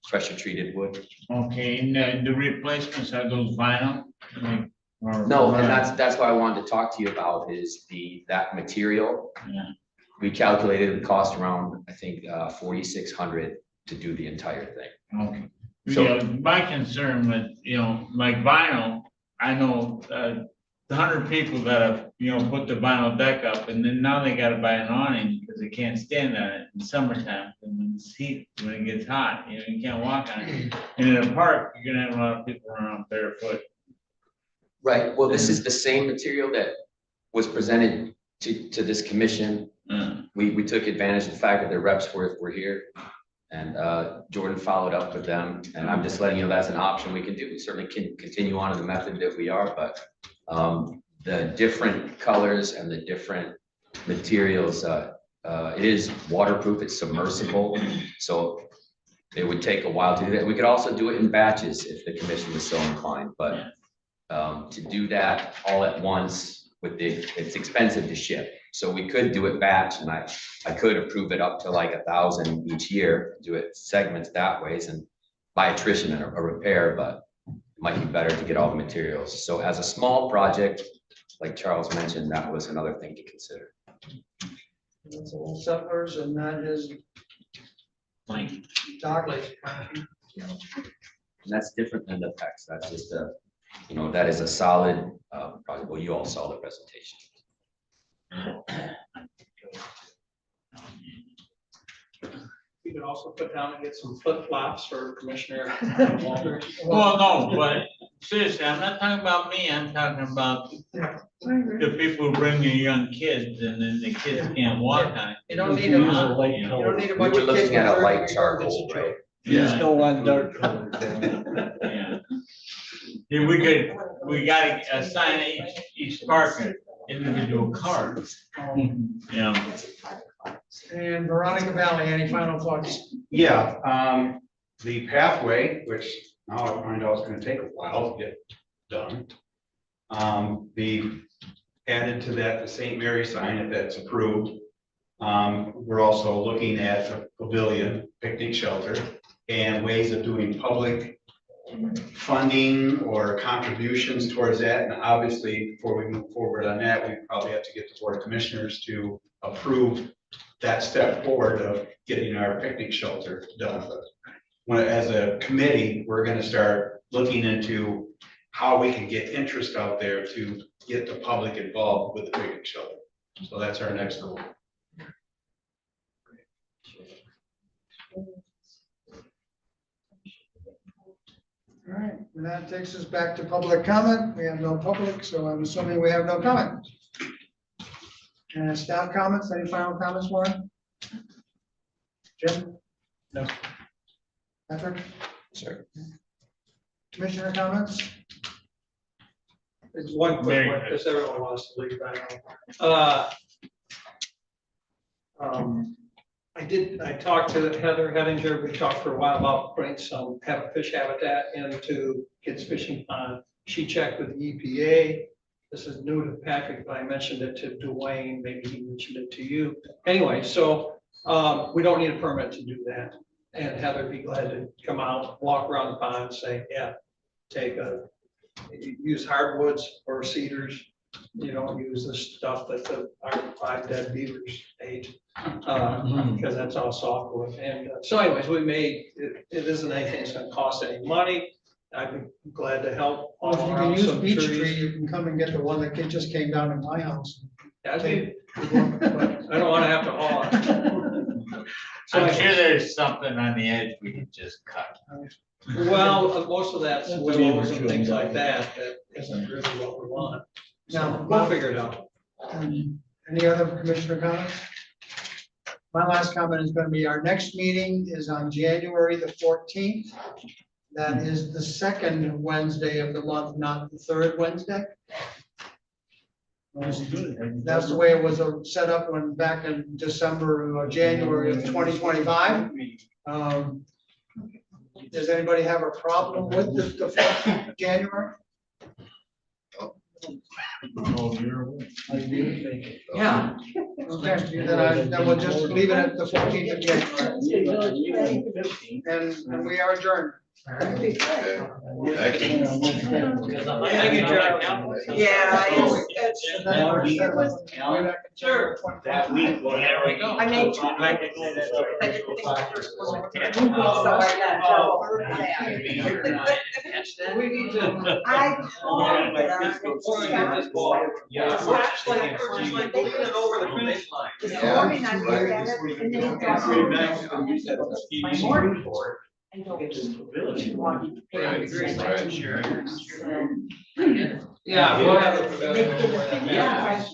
pressure treated wood. Okay, and the replacements are those vinyl? Like, or- No, and that's what I wanted to talk to you about is that material. Yeah. We calculated the cost around, I think, 4,600 to do the entire thing. Okay. So- Yeah, my concern with, like vinyl, I know, 100 people that have, put the vinyl deck up and then now they gotta buy an awning because they can't stand on it in summertime. And when it's heat, when it gets hot, you can't walk on it. And in a park, you're gonna have a lot of people around barefoot. Right, well, this is the same material that was presented to this commission. We took advantage of the fact that the reps were here. And Jordan followed up with them, and I'm just letting you know that's an option we can do. We certainly can continue on in the method that we are, but the different colors and the different materials, it is waterproof, it's submersible, so it would take a while to do that. We could also do it in batches if the commission was so inclined, but to do that all at once it's expensive to ship. So we could do it batch, and I could approve it up to like 1,000 each year, do it segments that ways and by attrition and a repair, but it might be better to get all the materials. So as a small project, like Charles mentioned, that was another thing to consider. That's Old Settlers, and that is Like, Dock. And that's different than the PEX. That's just that is a solid project. Well, you all saw the presentation. You could also put down and get some flip flops for Commissioner Walters. well, no, but seriously, I'm not talking about me, I'm talking about the people who bring their young kids and then the kids can't walk on it. You don't need You use a a, light you color. don't need a We bunch were of kids. looking at a with light 30 charcoal, yards. right? You just don't want dark color. Yeah. Yeah, we gotta assign each park an individual card. Yeah. And Veronica Valley, any final thoughts? Yeah, the pathway, which now I find out it's gonna take a while to get done. The added to that, the St. Mary sign, if that's approved. We're also looking at a pavilion, picnic shelter, and ways of doing public funding or contributions towards that. And obviously, before we move forward on that, we probably have to get the Board of Commissioners to approve that step forward of getting our picnic shelter done. But as a committee, we're gonna start looking into how we can get interest out there to get the public involved with the picnic shelter. So that's our next goal. All right, and that takes us back to public comment. We have no public, so I'm assuming we have no comment. And staff comments, any final comments, Warren? Jim? No. Patrick? Sir. Commissioner comments? It's one quick Very one, good. because everyone wants to leave, I talked to Heather Hedinger, we talked for a while about putting some fish habitat into Kids Fishing Pond. She checked with the EPA. This is new to Patrick, but I mentioned it to Dwayne, maybe he mentioned it to you. Anyway, so we don't need a permit to do that. And Heather'd be glad to come out, walk around the pond and say, yeah, use hardwoods or cedars. You don't use the stuff that our 5 dead beavers ate, because that's all softwood. And so anyways, it isn't anything that's gonna cost any money. I'd be glad to help. Well, if you can around use some beech trees. tree, you can come and get the one that just came down in my house. But I don't wanna have to haul it. I'm sure there's something on the edge we can just cut. Well, most of that's willows and things like that isn't really what we want. So we'll figure it out. Any other commissioner comments? My last comment is going to be, our next meeting is on January the 14th. That is the second Wednesday of the month, not the third Wednesday. That's the way it was set up when back in December or January of 2025. Does anybody have a problem with the 14th of January? Oh, you're away. Yeah. Okay, then we'll just leave it at the 14th of January. And we are adjourned. Thank you. Thank you, Yeah, Sure. That week, well, there we go. I made So I can go this way. We need to. I called them. Yeah. Looking it over the finish line. This morning I looked at it and they My morning report. Yeah, we'll have the pavilion over that.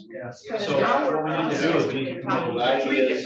Yeah. So what we need to do is we need to come up with ideas.